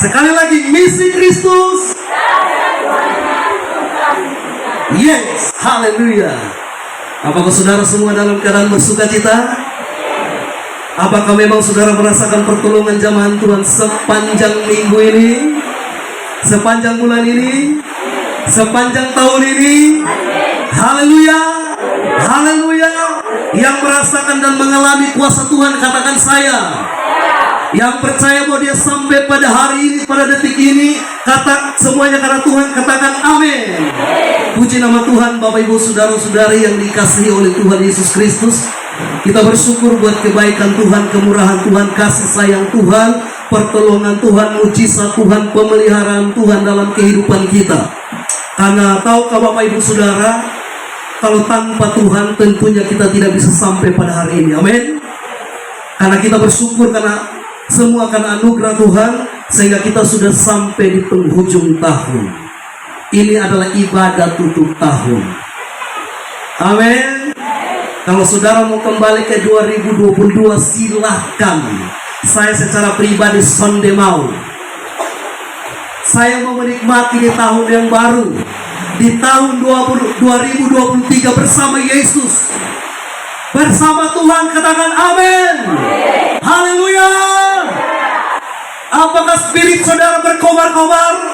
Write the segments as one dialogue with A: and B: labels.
A: Sekali lagi, misi Kristus. Yes, haleluya. Apakah saudara semua dalam keadaan bersuka cita? Apakah memang saudara merasakan pertolongan jamahan Tuhan sepanjang minggu ini, sepanjang bulan ini, sepanjang tahun ini? Haleluya, haleluya. Yang merasakan dan mengalami kuasa Tuhan, katakan saya. Yang percaya bahwa dia sampai pada hari ini, pada detik ini, kata semuanya karena Tuhan, katakan amin. Puji nama Tuhan. Bapak Ibu saudara-saudari yang dikasihi oleh Tuhan Yesus Kristus, kita bersyukur buat kebaikan Tuhan, kemurahan Tuhan, kasih sayang Tuhan, pertolongan Tuhan, mujizat Tuhan, pemeliharaan Tuhan dalam kehidupan kita. Karena tahukah Bapak Ibu saudara, kalau tanpa Tuhan tentunya kita tidak bisa sampai pada hari ini. Amin. Karena kita bersyukur karena semua karena anugerah Tuhan, sehingga kita sudah sampai di penghujung tahun. Ini adalah ibadah tutup tahun. Amin. Kalau saudara mau kembali ke 2022, silahkan. Saya secara pribadi sonde mau. Saya mau menikmati di tahun yang baru, di tahun 2023 bersama Yesus, bersama Tuhan, katakan amin. Haleluya. Apakah spirit saudara berkobar-kobar?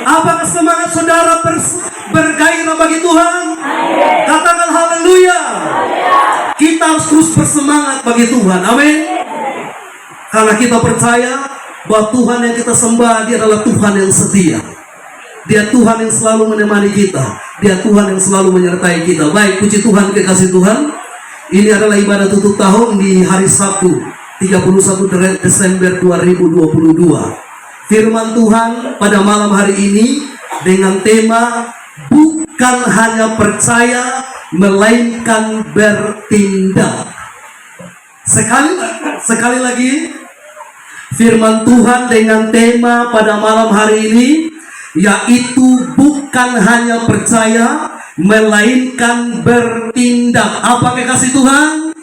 A: Apakah semangat saudara bergairah bagi Tuhan? Katakan haleluya. Kita harus terus bersemangat bagi Tuhan. Amin. Karena kita percaya bahwa Tuhan yang kita sembah, dia adalah Tuhan yang setia. Dia Tuhan yang selalu menemani kita. Dia Tuhan yang selalu menyertai kita. Baik, puji Tuhan, kekasih Tuhan. Ini adalah ibadah tutup tahun di hari Sabtu 31 Desember 2022. Firman Tuhan pada malam hari ini dengan tema bukan hanya percaya melainkan bertindak. Sekali lagi, firman Tuhan dengan tema pada malam hari ini yaitu bukan hanya percaya melainkan bertindak. Apa kekasih Tuhan?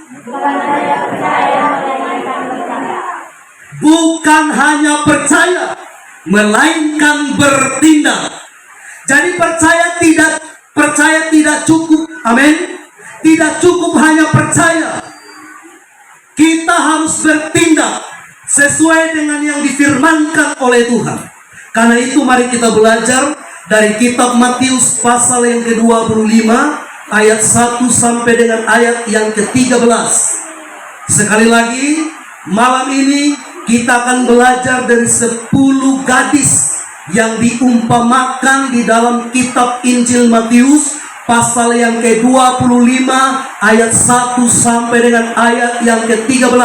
A: Bukan hanya percaya melainkan bertindak. Jadi percaya tidak cukup. Amin. Tidak cukup hanya percaya. Kita harus bertindak sesuai dengan yang difirmankan oleh Tuhan. Karena itu mari kita belajar dari kitab Matius pasal yang ke-25 ayat 1 sampai dengan ayat yang ke-13. Sekali lagi, malam ini kita akan belajar dari 10 gadis yang diumpamakan di dalam kitab Injil Matius pasal yang ke-25 ayat 1 sampai dengan ayat yang ke-13.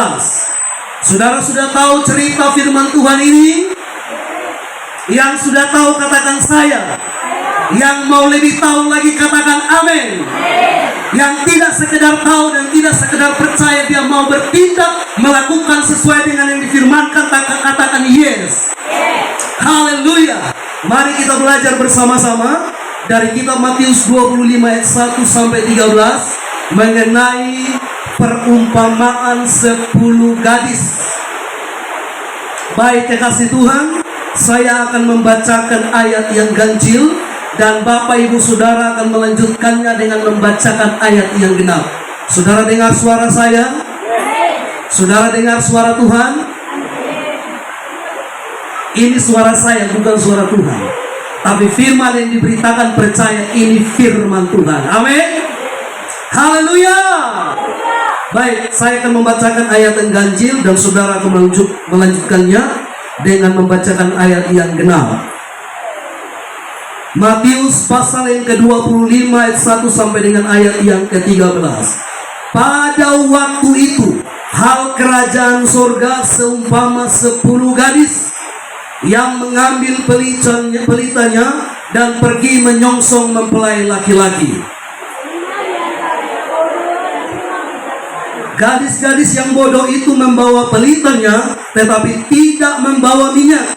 A: Saudara sudah tahu cerita firman Tuhan ini? Yang sudah tahu katakan saya. Yang mau lebih tahu lagi katakan amin. Yang tidak sekedar tahu dan tidak sekedar percaya, dia mau bertindak melakukan sesuai dengan yang difirmankan, katakan yes. Haleluya. Mari kita belajar bersama-sama dari kitab Matius 25 ayat 1 sampai 13 mengenai perumpamaan 10 gadis. Baik kekasih Tuhan, saya akan membacakan ayat yang ganjil dan Bapak Ibu Saudara akan melanjutkannya dengan membacakan ayat yang genap. Saudara dengar suara saya? Saudara dengar suara Tuhan? Ini suara saya, bukan suara Tuhan. Tapi firman yang diberitakan, percaya ini firman Tuhan. Amin. Haleluya. Baik, saya akan membacakan ayat yang ganjil dan saudara akan melanjutkannya dengan membacakan ayat yang genap. Matius pasal yang ke-25 ayat 1 sampai dengan ayat yang ke-13. Pada waktu itu, hal kerajaan surga seumpama 10 gadis yang mengambil pelitanya dan pergi menyongsong mempelai laki-laki. Gadis-gadis yang bodoh itu membawa pelitanya, tetapi tidak membawa minyak.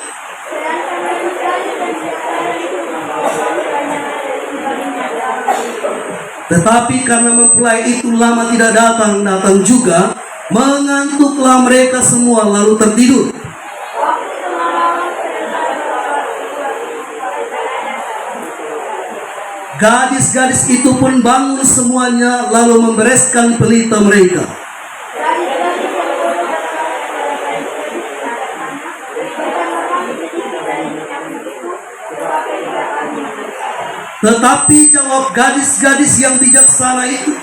A: Tetapi karena mempelai itu lama tidak datang juga, mengantuklah mereka semua lalu tertidur. Gadis-gadis itu pun bangun semuanya lalu membereskan pelita mereka. Tetapi jawab gadis-gadis yang bijaksana itu,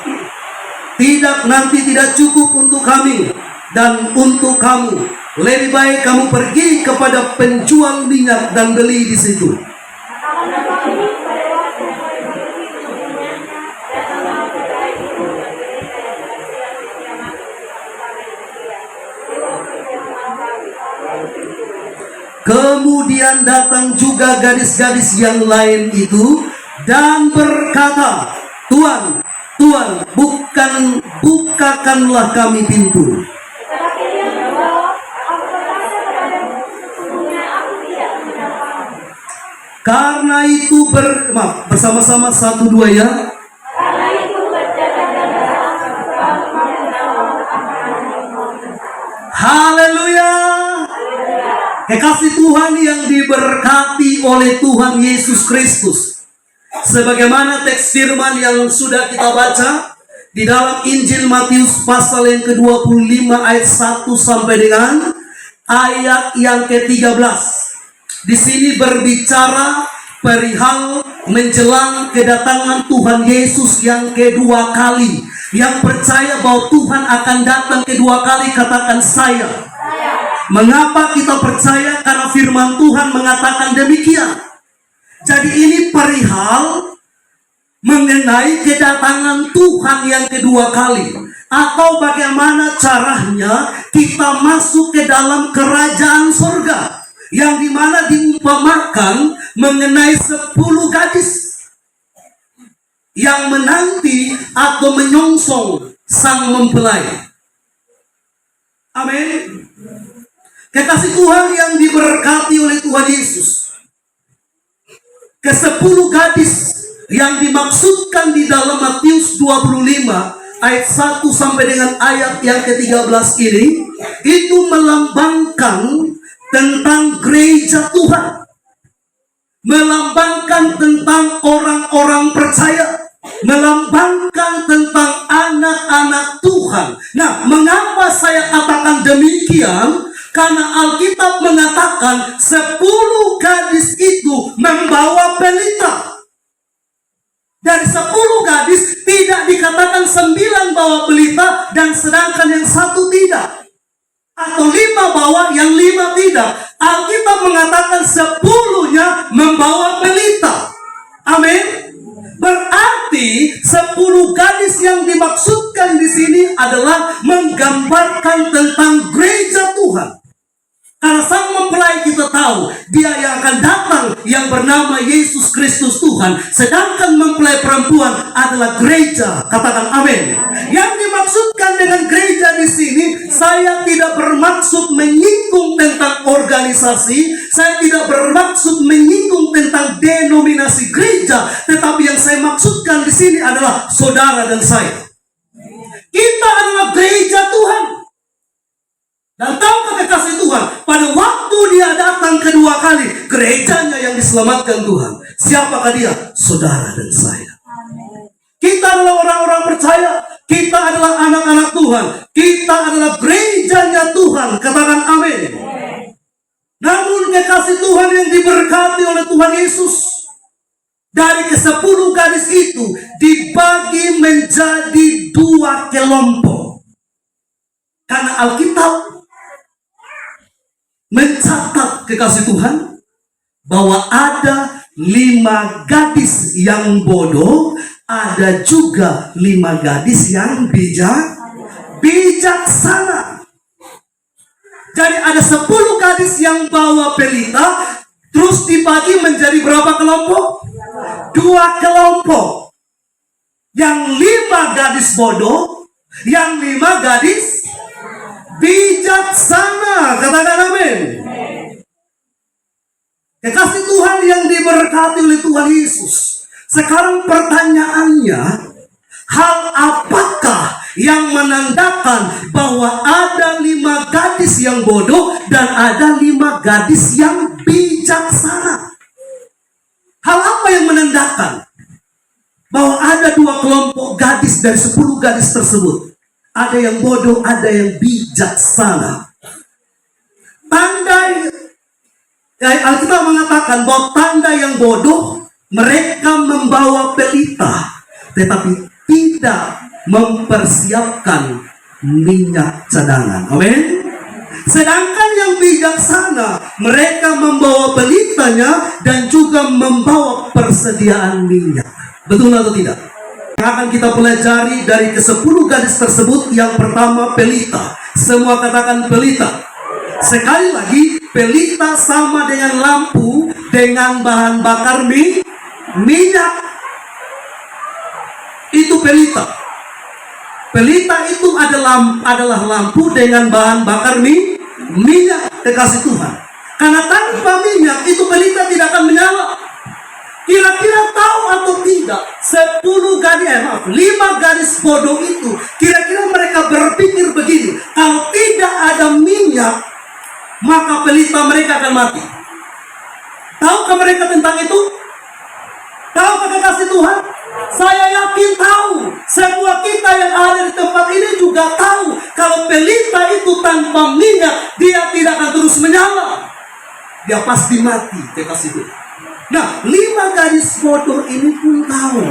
A: nanti tidak cukup untuk kami dan untuk kamu. Lebih baik kamu pergi kepada penjual minyak dan beli di situ. Kemudian datang juga gadis-gadis yang lain itu dan berkata, Tuan, Tuan, bukakanlah kami pintu. Karena itu bersama-sama 1-2 ya. Haleluya. Kekasih Tuhan yang diberkati oleh Tuhan Yesus Kristus. Sebagaimana teks firman yang sudah kita baca di dalam Injil Matius pasal yang ke-25 ayat 1 sampai dengan ayat yang ke-13. Di sini berbicara perihal menjelang kedatangan Tuhan Yesus yang kedua kali. Yang percaya bahwa Tuhan akan datang kedua kali, katakan saya. Mengapa kita percaya? Karena firman Tuhan mengatakan demikian. Jadi ini perihal mengenai kedatangan Tuhan yang kedua kali, atau bagaimana caranya kita masuk ke dalam kerajaan surga, yang dimana diumpamakan mengenai 10 gadis yang menanti atau menyongsong sang mempelai. Amin. Kekasih Tuhan yang diberkati oleh Tuhan Yesus, ke-10 gadis yang dimaksudkan di dalam Matius 25 ayat 1 sampai dengan ayat yang ke-13 ini, itu melambangkan tentang gereja Tuhan, melambangkan tentang orang-orang percaya, melambangkan tentang anak-anak Tuhan. Nah, mengapa saya katakan demikian? Karena Alkitab mengatakan 10 gadis itu membawa pelita. Dari 10 gadis tidak dikatakan 9 bawa pelita dan sedangkan yang 1 tidak. Atau 5 bawa, yang 5 tidak. Alkitab mengatakan 10-nya membawa pelita. Amin. Berarti 10 gadis yang dimaksudkan di sini adalah menggambarkan tentang gereja Tuhan. Karena sang mempelai kita tahu dia yang akan datang yang bernama Yesus Kristus Tuhan. Sedangkan mempelai perempuan adalah gereja. Katakan amin. Yang dimaksudkan dengan gereja di sini, saya tidak bermaksud menyinggung tentang organisasi, saya tidak bermaksud menyinggung tentang denominasi gereja, tetapi yang saya maksudkan di sini adalah saudara dan saya. Kita adalah gereja Tuhan. Dan tahukah kekasih Tuhan, pada waktu dia datang kedua kali, gerejanya yang diselamatkan Tuhan. Siapakah dia? Saudara dan saya. Kita adalah orang-orang percaya. Kita adalah anak-anak Tuhan. Kita adalah gerejanya Tuhan. Katakan amin. Namun kekasih Tuhan yang diberkati oleh Tuhan Yesus, dari ke-10 gadis itu dibagi menjadi 2 kelompok. Karena Alkitab mencatat, kekasih Tuhan, bahwa ada 5 gadis yang bodoh, ada juga 5 gadis yang bijaksana. Jadi ada 10 gadis yang bawa pelita, terus dibagi menjadi berapa kelompok? 2 kelompok. Yang 5 gadis bodoh, yang 5 gadis bijaksana. Katakan amin. Kekasih Tuhan yang diberkati oleh Tuhan Yesus, sekarang pertanyaannya, hal apakah yang menandakan bahwa ada 5 gadis yang bodoh dan ada 5 gadis yang bijaksana? Hal apa yang menandakan? kelompok gadis dari 10 gadis tersebut. Ada yang bodoh, ada yang bijaksana. Tanda, Alkitab mengatakan bahwa tanda yang bodoh, mereka membawa pelita, tetapi tidak mempersiapkan minyak cadangan. Amin. Sedangkan yang bijaksana, mereka membawa pelitanya dan juga membawa persediaan minyak. Betul atau tidak? Yang akan kita pelajari dari ke-10 gadis tersebut, yang pertama pelita. Semua katakan pelita. Sekali lagi, pelita sama dengan lampu dengan bahan bakar minyak. Itu pelita. Pelita itu adalah lampu dengan bahan bakar minyak, kekasih Tuhan. Karena tanpa minyak itu pelita tidak akan menyala. Kira-kira tahu atau tidak, 5 gadis bodoh itu, kira-kira mereka berpikir begini, kalau tidak ada minyak, maka pelita mereka akan mati. Tahukah mereka tentang itu? Tahukah kekasih Tuhan? Saya yakin tahu. Semua kita yang ada di tempat ini juga tahu, kalau pelita itu tanpa minyak, dia tidak akan terus menyala. Dia pasti mati, kekasih Tuhan. Nah, 5 gadis bodoh ini pun tahu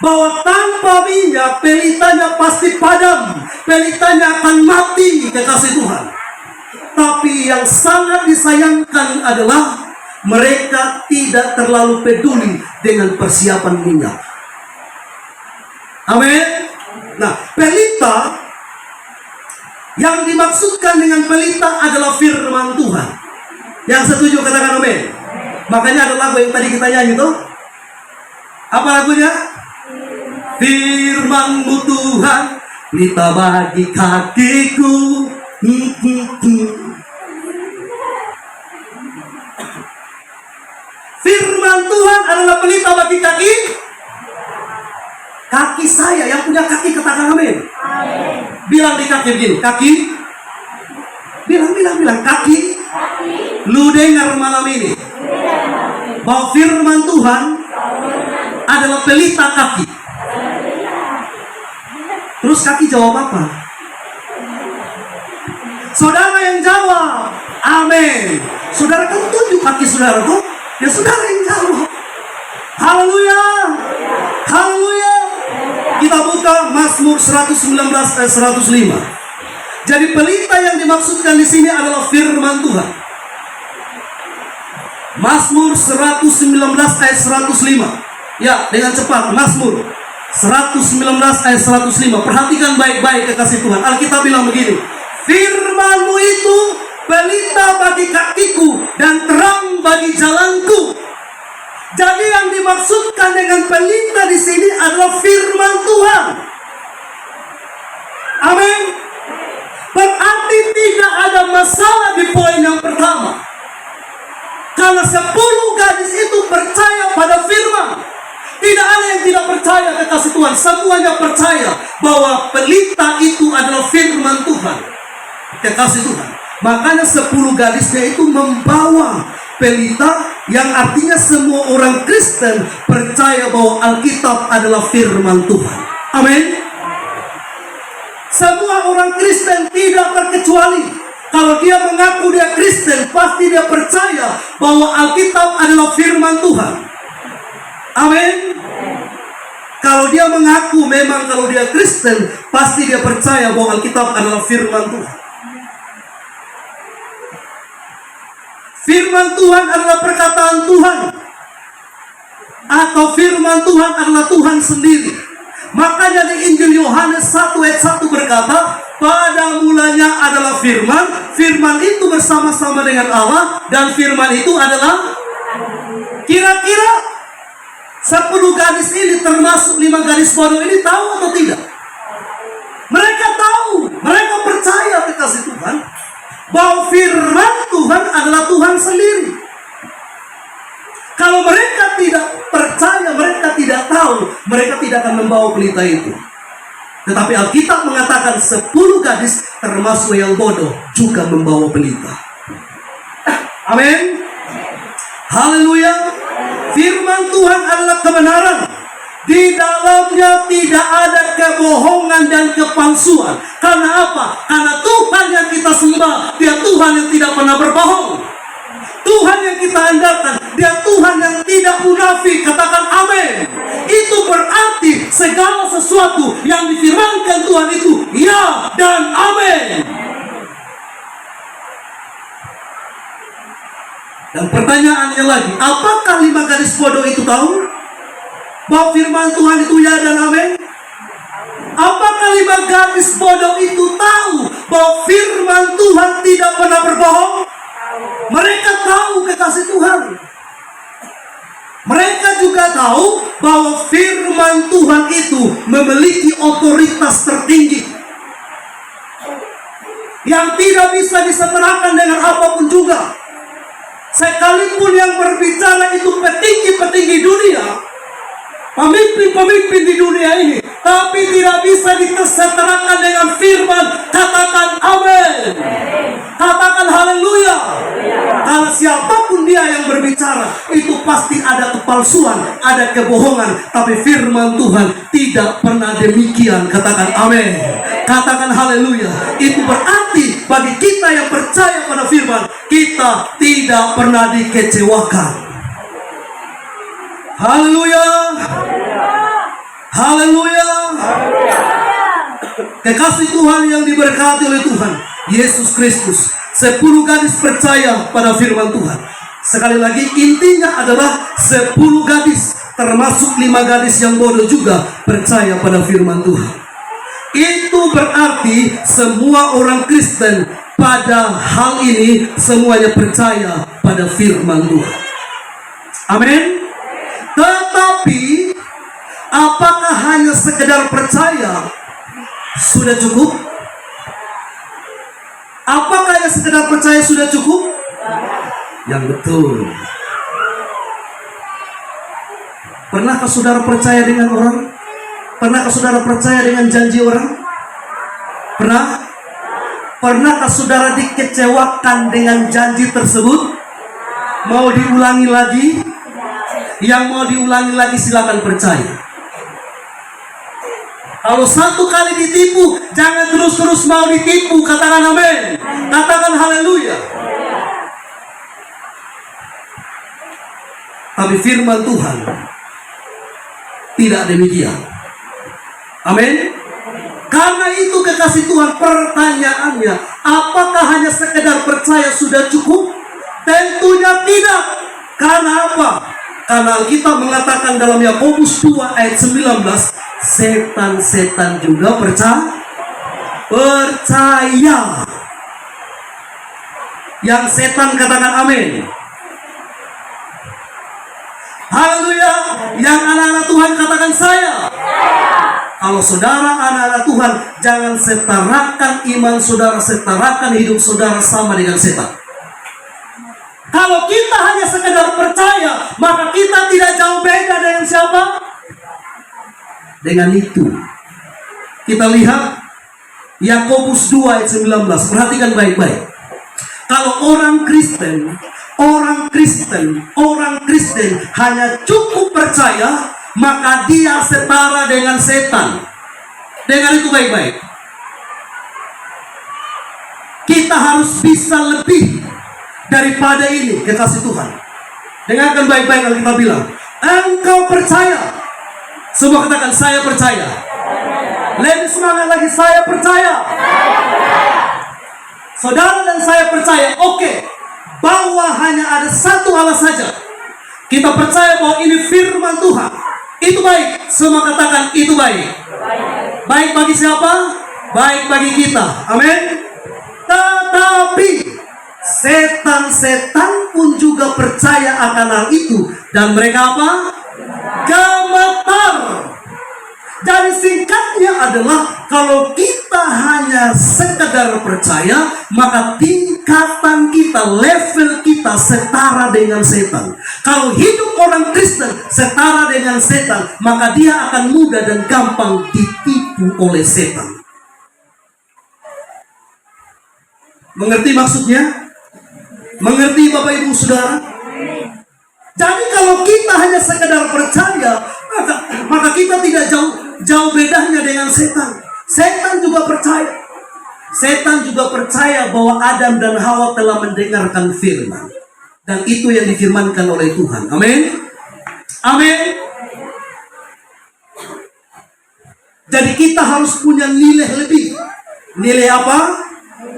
A: bahwa tanpa minyak pelitanya pasti padam, pelitanya akan mati, kekasih Tuhan. Tapi yang sangat disayangkan adalah mereka tidak terlalu peduli dengan persiapan minyak. Amin. Nah, pelita, yang dimaksudkan dengan pelita adalah firman Tuhan. Yang setuju katakan amin. Makanya ada lagu yang tadi kita nyanyi tuh. Apa lagunya? Firman-Mu Tuhan, pelita bagi kakiku. Firman Tuhan adalah pelita bagi kaki saya. Yang punya kaki katakan amin. Bilang di kaki begini, kaki. Bilang kaki. Lu dengar malam ini bahwa firman Tuhan adalah pelita kaki. Terus kaki jawab apa? Saudara yang jawab amin. Saudara kan tunjuk kaki saudara tuh. Ya saudara yang jawab. Haleluya. Haleluya. Kita buka Mazmur 119 ayat 105. Jadi pelita yang dimaksudkan di sini adalah firman Tuhan. Mazmur 119 ayat 105. Ya, dengan cepat. Mazmur 119 ayat 105. Perhatikan baik-baik kekasih Tuhan. Alkitab bilang begini, firman-Mu itu pelita bagi kakiku dan terang bagi jalanku. Jadi yang dimaksudkan dengan pelita di sini adalah firman Tuhan. Amin. Berarti tidak ada masalah di poin yang pertama. Karena 10 gadis itu percaya pada firman. Tidak ada yang tidak percaya kekasih Tuhan. Semuanya percaya bahwa pelita itu adalah firman Tuhan, kekasih Tuhan. Makanya 10 gadisnya itu membawa pelita, yang artinya semua orang Kristen percaya bahwa Alkitab adalah firman Tuhan. Amin. Semua orang Kristen tidak terkecuali. Kalau dia mengaku dia Kristen, pasti dia percaya bahwa Alkitab adalah firman Tuhan. Amin. Kalau dia mengaku memang kalau dia Kristen, pasti dia percaya bahwa Alkitab adalah firman Tuhan. Firman Tuhan adalah perkataan Tuhan, atau firman Tuhan adalah Tuhan sendiri. Makanya di Injil Yohanes 1 ayat 1 berkata, pada mulanya adalah firman, firman itu bersama-sama dengan Allah, dan firman itu adalah. Kira-kira 10 gadis ini termasuk 5 gadis bodoh ini tahu atau tidak? Mereka tahu, mereka percaya kekasih Tuhan bahwa firman Tuhan adalah Tuhan sendiri. Kalau mereka tidak percaya, mereka tidak tahu, mereka tidak akan membawa pelita itu. Tetapi Alkitab mengatakan 10 gadis termasuk yang bodoh juga membawa pelita. Amin. Haleluya. Firman Tuhan adalah kebenaran. Di dalamnya tidak ada kebohongan dan kepalsuan. Karena apa? Karena Tuhan yang kita sembah, Dia Tuhan yang tidak pernah berbohong. Tuhan yang kita andalkan, Dia Tuhan yang tidak munafik. Katakan amin. Itu berarti segala sesuatu yang difirmankan Tuhan itu ya dan amin. Dan pertanyaannya lagi, apakah 5 gadis bodoh itu tahu bahwa firman Tuhan itu ya dan amin? Apakah 5 gadis bodoh itu tahu bahwa firman Tuhan tidak pernah berbohong? Mereka tahu kekasih Tuhan. Mereka juga tahu bahwa firman Tuhan itu memiliki otoritas tertinggi yang tidak bisa disetarakan dengan apapun juga. Sekalipun yang berbicara itu petinggi-petinggi dunia, pemimpin-pemimpin di dunia ini, tapi tidak bisa disetarakan dengan firman. Katakan amin. Katakan haleluya. Karena siapapun dia yang berbicara, itu pasti ada kepalsuan, ada kebohongan. Tapi firman Tuhan tidak pernah demikian. Katakan amin. Katakan haleluya. Itu berarti bagi kita yang percaya pada firman, kita tidak pernah dikecewakan. Haleluya. Haleluya. Kekasih Tuhan yang diberkati oleh Tuhan Yesus Kristus, 10 gadis percaya pada firman Tuhan. Sekali lagi, intinya adalah 10 gadis, termasuk 5 gadis yang bodoh juga percaya pada firman Tuhan. Itu berarti semua orang Kristen pada hal ini semuanya percaya pada firman Tuhan. Amin. Tetapi apakah hanya sekedar percaya sudah cukup? Apakah yang sekedar percaya sudah cukup? Yang betul. Pernahkah saudara percaya dengan orang? Pernahkah saudara percaya dengan janji orang? Pernah? Pernahkah saudara dikecewakan dengan janji tersebut? Mau diulangi lagi? Yang mau diulangi lagi silakan percaya. Kalau satu kali ditipu, jangan terus-terus mau ditipu. Katakan amin. Katakan haleluya. Tapi firman Tuhan tidak demikian. Amin. Karena itu kekasih Tuhan, pertanyaannya, apakah hanya sekedar percaya sudah cukup? Tentunya tidak. Karena apa? Karena kita mengatakan dalam Yakobus 2 ayat 19, setan-setan juga percaya. Yang setan katakan amin. Haleluya. Yang anak-anak Tuhan katakan saya. Kalau saudara anak-anak Tuhan, jangan setarakan iman saudara, setarakan hidup saudara sama dengan setan. Kalau kita hanya sekedar percaya, maka kita tidak jauh beda dengan siapa? Dengan itu. Kita lihat Yakobus 2 ayat 19. Perhatikan baik-baik. Kalau orang Kristen hanya cukup percaya, maka dia setara dengan setan. Dengar itu baik-baik. Kita harus bisa lebih daripada ini, kekasih Tuhan. Dengarkan baik-baik kalau kita bilang, engkau percaya. Semua katakan, saya percaya. Lebih semangat lagi, saya percaya. Saudara dan saya percaya, oke. Bahwa hanya ada satu hal saja. Kita percaya bahwa ini firman Tuhan. Itu baik. Semua katakan, itu baik. Baik bagi siapa? Baik bagi kita. Amin. Tetapi setan-setan pun juga percaya akan hal itu. Dan mereka apa? Gemetar. Jadi singkatnya adalah, kalau kita hanya sekedar percaya, maka tingkatan kita, level kita setara dengan setan. Kalau hidup orang Kristen setara dengan setan, maka dia akan mudah dan gampang ditipu oleh setan. Mengerti maksudnya? Mengerti Bapak Ibu Saudara? Jadi kalau kita hanya sekedar percaya, maka kita tidak jauh bedanya dengan setan. Setan juga percaya. Setan juga percaya bahwa Adam dan Hawa telah mendengarkan firman. Dan itu yang difirmankan oleh Tuhan. Amin. Amin. Jadi kita harus punya nilai lebih. Nilai apa?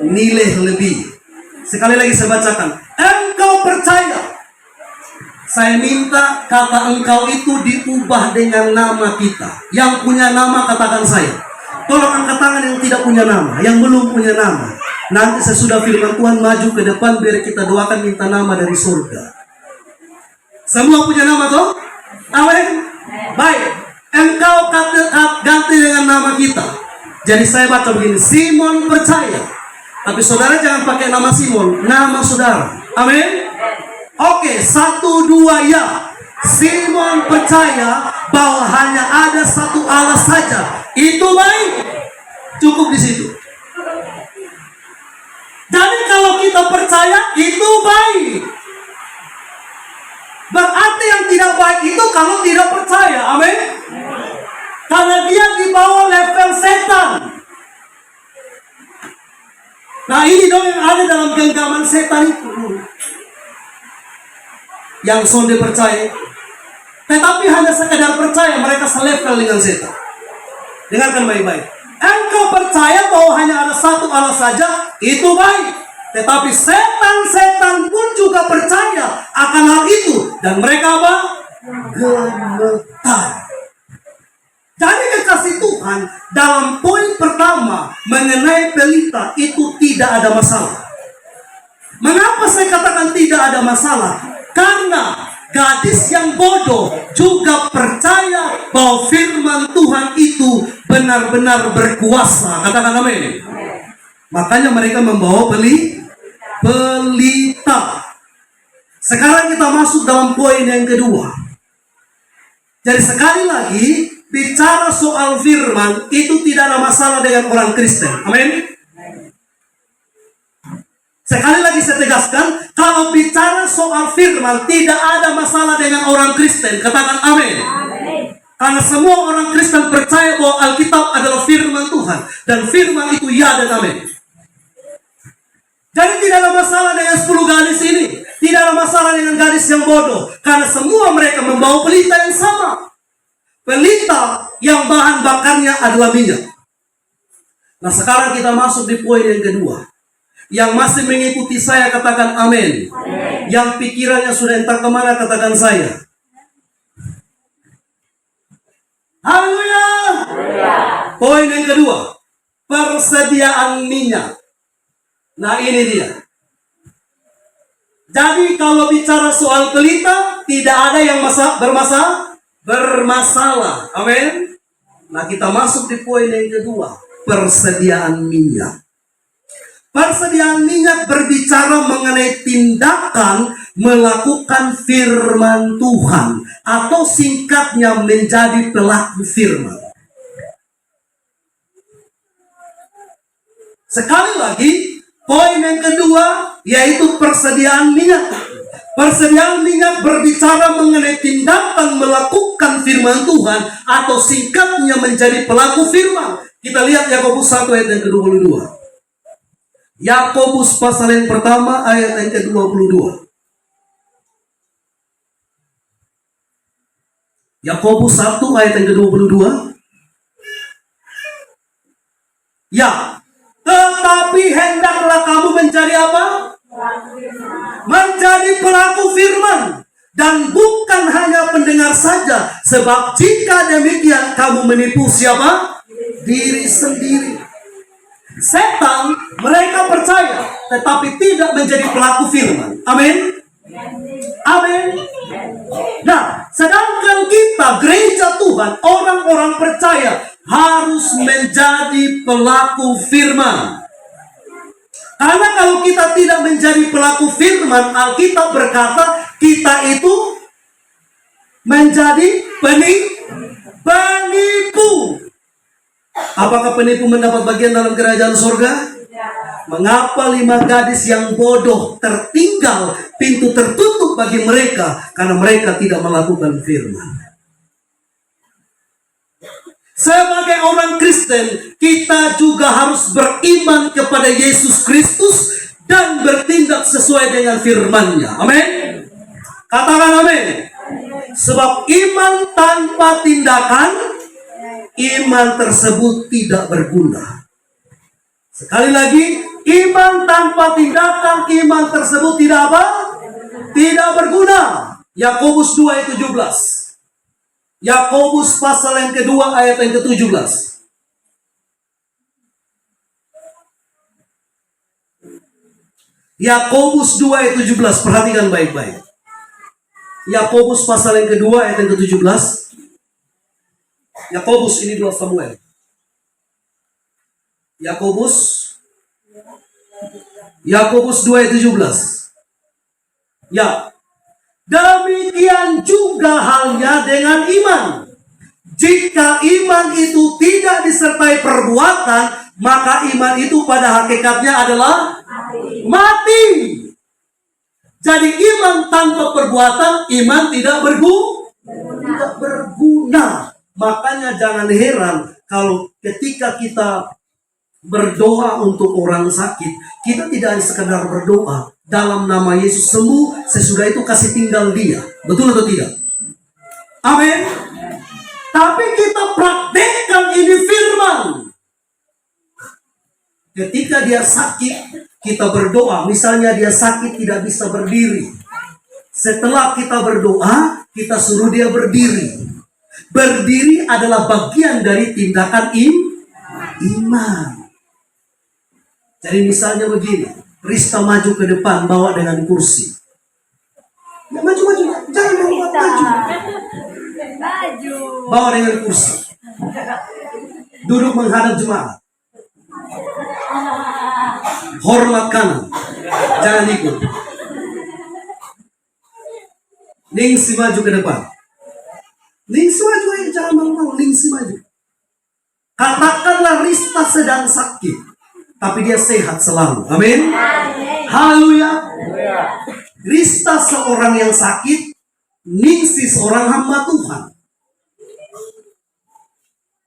A: Nilai lebih. Sekali lagi saya bacakan. Engkau percaya. Saya minta kata engkau itu diubah dengan nama kita. Yang punya nama katakan saya. Tolong angkat tangan yang tidak punya nama, yang belum punya nama. Nanti sesudah firman Tuhan maju ke depan biar kita doakan minta nama dari surga. Semua punya nama toh? Amin. Baik. Engkau ganti dengan nama kita. Jadi saya baca begini, Simon percaya. Tapi saudara jangan pakai nama Simon, nama saudara. Amin. Oke, 1, 2 ya. Simon percaya bahwa hanya ada satu Allah saja. Itu baik. Cukup di situ. Jadi kalau kita percaya itu baik. Berarti yang tidak baik itu kalau tidak percaya. Amin. Karena dia di bawah level setan. Nah ini dong yang ada dalam genggaman setan itu. Yang sonde percaya. Tetapi hanya sekedar percaya, mereka selevel dengan setan. Dengarkan baik-baik. Engkau percaya bahwa hanya ada satu Allah saja, itu baik. Tetapi setan-setan pun juga percaya akan hal itu. Dan mereka apa? Gemetar. Jadi kekasih Tuhan, dalam poin pertama mengenai pelita itu tidak ada masalah. Mengapa saya katakan tidak ada masalah? Karena gadis yang bodoh juga percaya bahwa firman Tuhan itu benar-benar berkuasa. Katakan amin. Makanya mereka membawa pelita. Sekarang kita masuk dalam poin yang kedua. Jadi sekali lagi, bicara soal firman itu tidak ada masalah dengan orang Kristen. Amin. Sekali lagi saya tegaskan, kalau bicara soal firman tidak ada masalah dengan orang Kristen. Katakan amin. Karena semua orang Kristen percaya bahwa Alkitab adalah firman Tuhan. Dan firman itu ya dan amin. Jadi tidak ada masalah dengan 10 gadis ini. Tidak ada masalah dengan gadis yang bodoh. Karena semua mereka membawa pelita yang sama. Pelita yang bahan bakarnya adalah minyak. Nah sekarang kita masuk di poin yang kedua. Yang masih mengikuti saya katakan amin. Yang pikirannya sudah entar kemana katakan saya. Haleluya. Poin yang kedua, persediaan minyak. Nah ini dia. Jadi kalau bicara soal pelita tidak ada yang bermasalah. Amin. Nah kita masuk di poin yang kedua, persediaan minyak. Persediaan minyak berbicara mengenai tindakan melakukan firman Tuhan. Atau singkatnya menjadi pelaku firman. Sekali lagi, poin yang kedua yaitu persediaan minyak. Persediaan minyak berbicara mengenai tindakan melakukan firman Tuhan. Atau singkatnya menjadi pelaku firman. Kita lihat Yakobus 1 ayat yang ke-22. Yakobus pasal yang pertama ayat yang ke-22. Yakobus 1 ayat yang ke-22. Ya, tetapi hendaklah kamu menjadi apa? Menjadi pelaku firman. Dan bukan hanya pendengar saja. Sebab jika demikian kamu menipu siapa? Diri sendiri. Setan mereka percaya tetapi tidak menjadi pelaku firman. Amin. Amin. Nah, sedangkan kita gereja Tuhan, orang-orang percaya harus menjadi pelaku firman. Karena kalau kita tidak menjadi pelaku firman, Alkitab berkata kita itu menjadi penipu. Apakah penipu mendapat bagian dalam kerajaan surga? Mengapa 5 gadis yang bodoh tertinggal, pintu tertutup bagi mereka karena mereka tidak melakukan firman. Sebagai orang Kristen, kita juga harus beriman kepada Yesus Kristus dan bertindak sesuai dengan firman-Nya. Amin. Katakan amin. Sebab iman tanpa tindakan, iman tersebut tidak berguna. Sekali lagi, iman tanpa tindakan, iman tersebut tidak apa? Tidak berguna. Yakobus 2 ayat 17. Yakobus pasal yang kedua ayat yang ke-17. Yakobus 2 ayat 17, perhatikan baik-baik. Yakobus pasal yang kedua ayat yang ke-17. Yakobus ini 2 Samuel. Yakobus 2 ayat 17. Ya. Demikian juga halnya dengan iman. Jika iman itu tidak disertai perbuatan, maka iman itu pada hakikatnya adalah mati. Jadi iman tanpa perbuatan, iman tidak berguna. Makanya jangan heran kalau ketika kita berdoa untuk orang sakit, kita tidak hanya sekedar berdoa dalam nama Yesus sembuh, sesudah itu kasih tinggal dia. Betul atau tidak? Amin. Tapi kita praktekkan ini firman. Ketika dia sakit, kita berdoa. Misalnya dia sakit tidak bisa berdiri. Setelah kita berdoa, kita suruh dia berdiri. Berdiri adalah bagian dari tindakan iman. Jadi misalnya begini, Rista maju ke depan bawa dengan kursi. Ya, maju, jangan maju. Bawa dengan kursi. Duduk menghadap jemaat. Hormat kanan, jangan ikut. Ningsi maju ke depan. Ningsi maju aja, jangan mau. Ningsi maju. Katakanlah Rista sedang sakit, tapi dia sehat selalu. Amin. Haleluya. Rista seorang yang sakit, Ningsi seorang hamba Tuhan.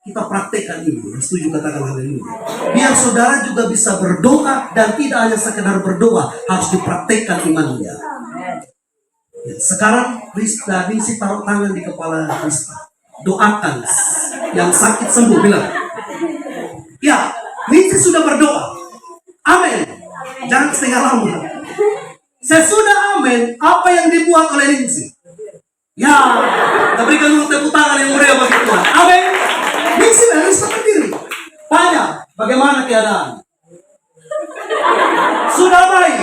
A: Kita praktekkan ini. Setuju, katakan haleluya. Biar saudara juga bisa berdoa dan tidak hanya sekedar berdoa, harus dipraktekkan imannya. Ya, sekarang Rista, Ningsi taruh tangan di kepala Rista. Doakan yang sakit sembuh, bilang. Ya, Ningsi sudah berdoa. Amin. Jangan setengah lama. Sesudah amin, apa yang dibuat oleh Ningsi? Ya, kita berikan dulu tepuk tangan yang meriah bagi Tuhan. Amin. Ningsi harus berdiri. Tanya, bagaimana keadaan? Sudah baik.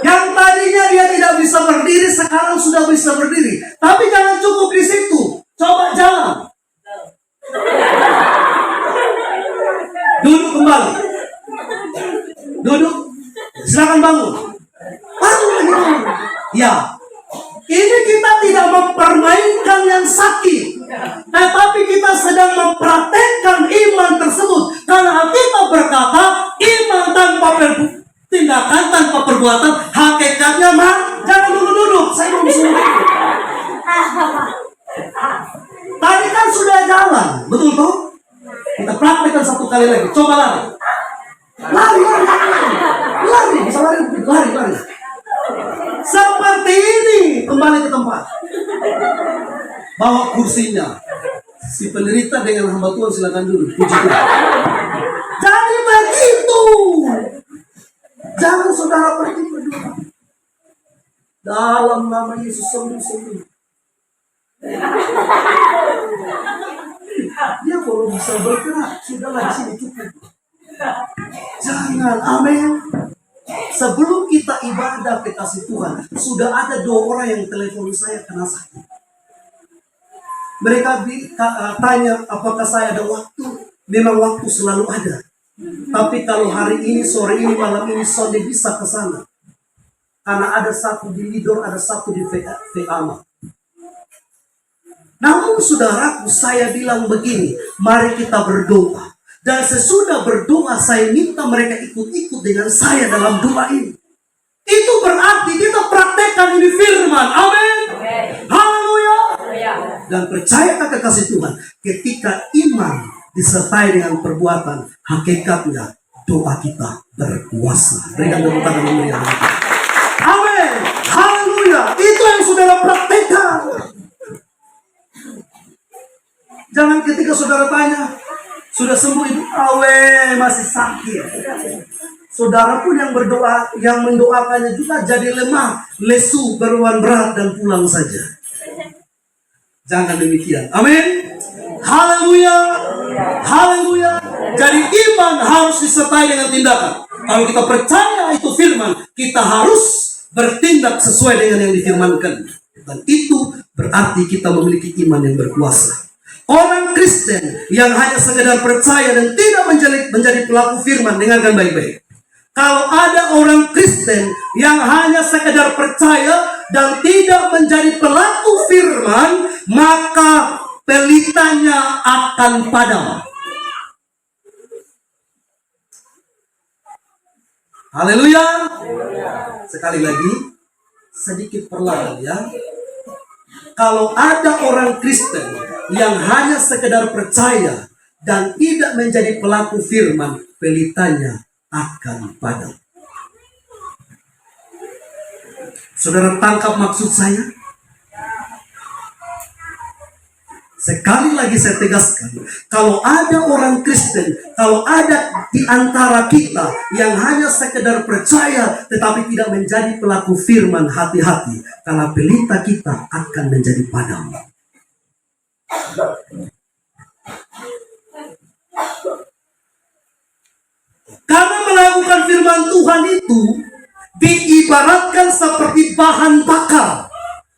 A: Yang tadinya dia tidak bisa berdiri, sekarang sudah bisa berdiri. Tapi jangan cukup di situ. Coba jalan. Duduk kembali. Duduk. Silakan bangun. Bangun. Ya. Ini kita tidak mempermainkan yang sakit, tetapi kita sedang mempraktekkan iman tersebut. Karena kita berkata, iman tanpa tindakan, tanpa perbuatan, hakikatnya jangan duduk. Saya mau disuruh. Tadi kan sudah jalan, betul toh? Kita praktekkan satu kali lagi. Coba lari. Lari, bisa lari. Seperti ini, kembali ke tempat. Bawa kursinya. Si penderita dengan hamba Tuhan silakan duduk. Puji Tuhan. Jadi begitu. Jangan saudara pergi berdoa. Dalam nama Yesus sembuh. Dia kalau bisa bergerak, sudahlah di sini cukup. Jangan, amin. Sebelum kita ibadah ke kasih Tuhan, sudah ada 2 orang yang telepon saya kena sakit. Mereka tanya apakah saya ada waktu. Memang waktu selalu ada. Tapi kalau hari ini, sore ini, malam ini, Sonde bisa ke sana. Karena ada satu di Lidor, ada satu di Veama. Namun saudaraku, saya bilang begini, mari kita berdoa. Dan sesudah berdoa, saya minta mereka ikut-ikut dengan saya dalam doa ini. Itu berarti kita praktekkan ini firman. Amin. Haleluya. Dan percaya kasih Tuhan, ketika iman disertai dengan perbuatan, hakikatnya doa kita berkuasa. Berikan tepuk tangan yang meriah. Amin. Haleluya. Itu yang saudara praktekkan. Jangan ketika saudara tanya, sudah sembuh ibu? Awe, masih sakit. Saudara pun yang berdoa, yang mendoakannya juga jadi lemah, lesu, berwan berat dan pulang saja. Jangan demikian. Amin. Haleluya. Haleluya. Jadi iman harus disertai dengan tindakan. Kalau kita percaya itu firman, kita harus bertindak sesuai dengan yang difirmankan. Dan itu berarti kita memiliki iman yang berkuasa. Orang Kristen yang hanya sekedar percaya dan tidak menjadi pelaku firman, dengarkan baik-baik. Kalau ada orang Kristen yang hanya sekedar percaya dan tidak menjadi pelaku firman, maka pelitanya akan padam. Haleluya. Sekali lagi, sedikit perlahan ya. Kalau ada orang Kristen yang hanya sekedar percaya dan tidak menjadi pelaku firman, pelitanya akan padam. Saudara tangkap maksud saya? Sekali lagi saya tegaskan, kalau ada orang Kristen, kalau ada di antara kita yang hanya sekedar percaya tetapi tidak menjadi pelaku firman, hati-hati, karena pelita kita akan menjadi padam. Karena melakukan firman Tuhan itu diibaratkan seperti bahan bakar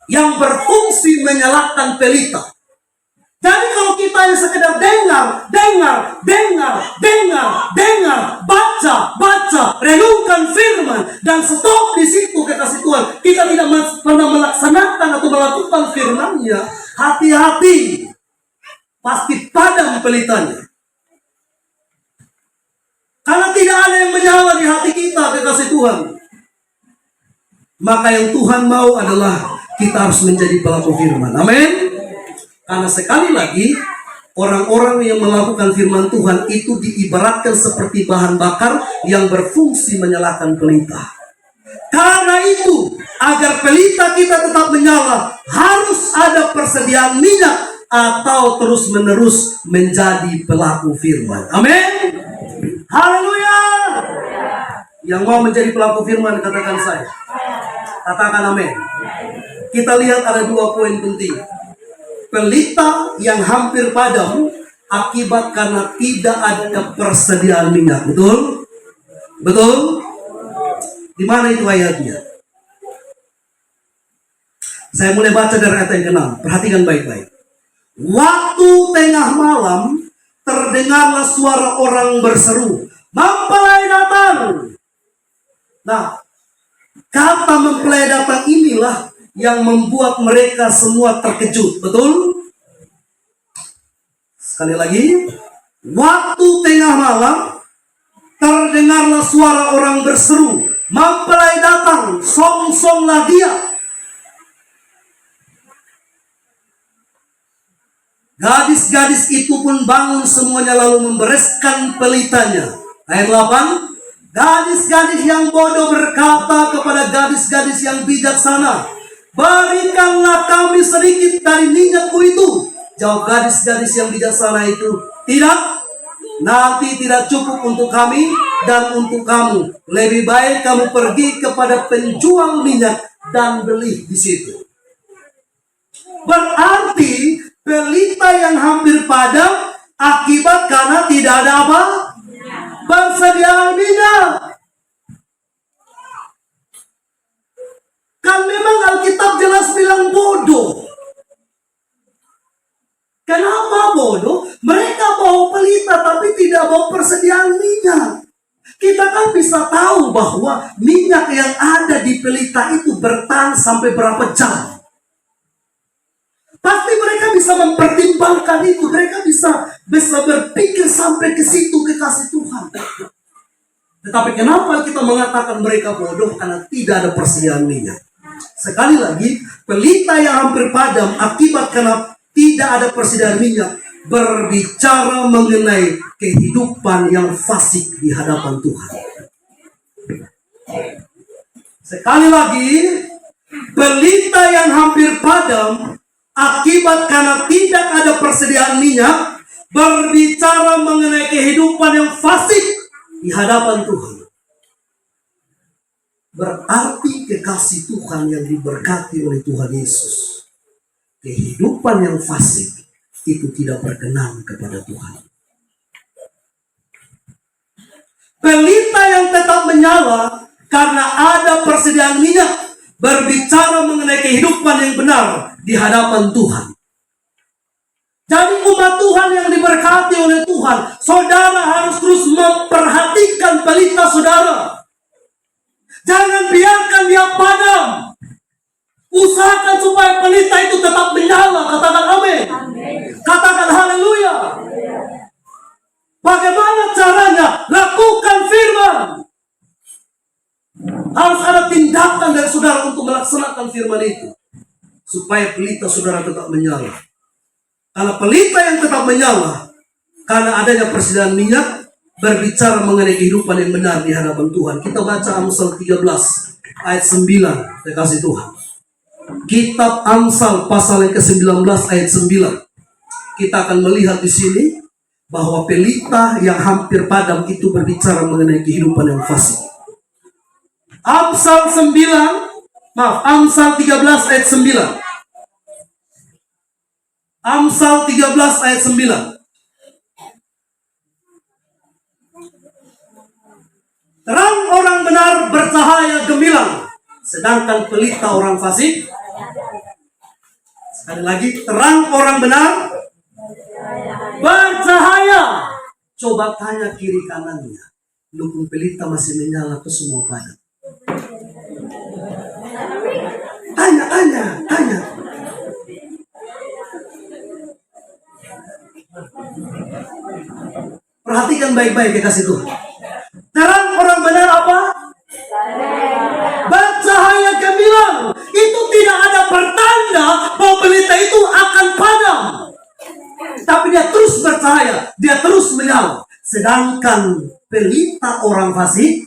A: yang berfungsi menyalakan pelita. Jadi kalau kita hanya sekedar dengar, baca, renungkan firman dan stop di situ kekasih Tuhan, kita tidak pernah melaksanakan atau melakukan firman-Nya, hati-hati, pasti padam pelitanya. Karena tidak ada yang menyala di hati kita, kekasih Tuhan. Maka yang Tuhan mau adalah kita harus menjadi pelaku firman. Amin. Karena sekali lagi, orang-orang yang melakukan firman Tuhan itu diibaratkan seperti bahan bakar yang berfungsi menyalakan pelita. Karena itu, agar pelita kita tetap menyala, harus ada persediaan minyak atau terus-menerus menjadi pelaku firman. Amin. Haleluya. Yang mau menjadi pelaku firman, katakan saya. Katakan amin. Kita lihat ada dua poin penting. Pelita yang hampir padam akibat karena tidak ada persediaan minyak. Betul? Betul? Di mana itu ayatnya? Saya mulai baca dari ayat yang ke-6. Perhatikan baik-baik. Waktu tengah malam terdengarlah suara orang berseru, "Mempelai datang!" Nah, kata mempelai datang inilah yang membuat mereka semua terkejut. Betul? Sekali lagi, waktu tengah malam terdengarlah suara orang berseru, "Mempelai datang, song-songlah dia." Gadis-gadis itu pun bangun semuanya lalu membereskan pelitanya. Ayat 8. Gadis-gadis yang bodoh berkata kepada gadis-gadis yang bijaksana, "Berikanlah kami sedikit dari minyakmu itu." Jawab gadis-gadis yang bijaksana itu, "Tidak, nanti tidak cukup untuk kami dan untuk kamu. Lebih baik kamu pergi kepada penjual minyak dan beli di situ." Berarti pelita yang hampir padam akibat karena tidak ada apa? Persediaan minyak. Kan memang Alkitab jelas bilang bodoh. Kenapa bodoh? Mereka bawa pelita tapi tidak bawa persediaan minyak. Kita kan bisa tahu bahwa minyak yang ada di pelita itu bertahan sampai berapa jam. Pasti mereka Mereka bisa mempertimbangkan itu. Mereka bisa berpikir sampai ke situ, kekasih Tuhan. Tetapi kenapa kita mengatakan mereka bodoh? Karena tidak ada persediaan minyak. Sekali lagi, pelita yang hampir padam akibat karena tidak ada persediaan minyak berbicara mengenai kehidupan yang fasik di hadapan Tuhan. Sekali lagi, pelita yang hampir padam akibat karena tidak ada persediaan minyak berbicara mengenai kehidupan yang fasik di hadapan Tuhan. Berarti kekasih Tuhan yang diberkati oleh Tuhan Yesus, kehidupan yang fasik itu tidak berkenan kepada Tuhan. Pelita yang tetap menyala karena ada persediaan minyak berbicara mengenai kehidupan yang benar di hadapan Tuhan. Jadi umat Tuhan yang diberkati oleh Tuhan, saudara harus terus memperhatikan pelita saudara. Jangan biarkan dia padam. Usahakan supaya pelita itu tetap menyala. Katakan amin. Katakan haleluya. Bagaimana caranya? Lakukan firman. Harus ada tindakan dari saudara untuk melaksanakan firman itu, supaya pelita saudara tetap menyala. Karena pelita yang tetap menyala karena adanya persediaan minyak berbicara mengenai kehidupan yang benar di hadapan Tuhan. Kita baca Amsal 13 ayat 9, kekasih Tuhan. Kitab Amsal pasal yang ke-19 ayat 9. Kita akan melihat di sini bahwa pelita yang hampir padam itu berbicara mengenai kehidupan yang fasik. Amsal 13 ayat 9. Amsal 13 ayat 9. Terang orang benar bercahaya gemilang, sedangkan pelita orang fasik. Sekali lagi, terang orang benar bercahaya. Coba tanya kiri kanannya, lubung pelita masih menyala atau semua padam? Tanya. Perhatikan baik-baik ya kasih Tuhan. Terang orang benar apa? Bercahaya gemilang. Itu tidak ada pertanda bahwa pelita itu akan padam. Tapi dia terus bercahaya, dia terus menyala. Sedangkan pelita orang fasik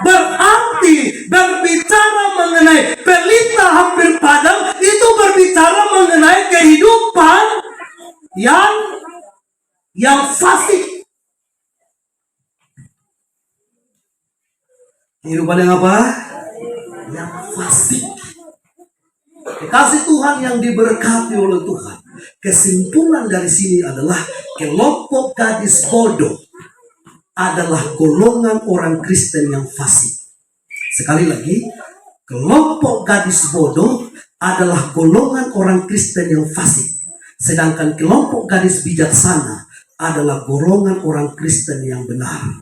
A: berarti berbicara mengenai pelita hampir padam, itu berbicara mengenai kehidupan yang fasik. Kehidupan yang apa? Yang fasik. Kekasih Tuhan yang diberkati oleh Tuhan. Kesimpulan dari sini adalah kelompok gadis bodoh adalah golongan orang Kristen yang fasik. Sekali lagi, kelompok gadis bodoh adalah golongan orang Kristen yang fasik. Sedangkan kelompok gadis bijaksana adalah golongan orang Kristen yang benar.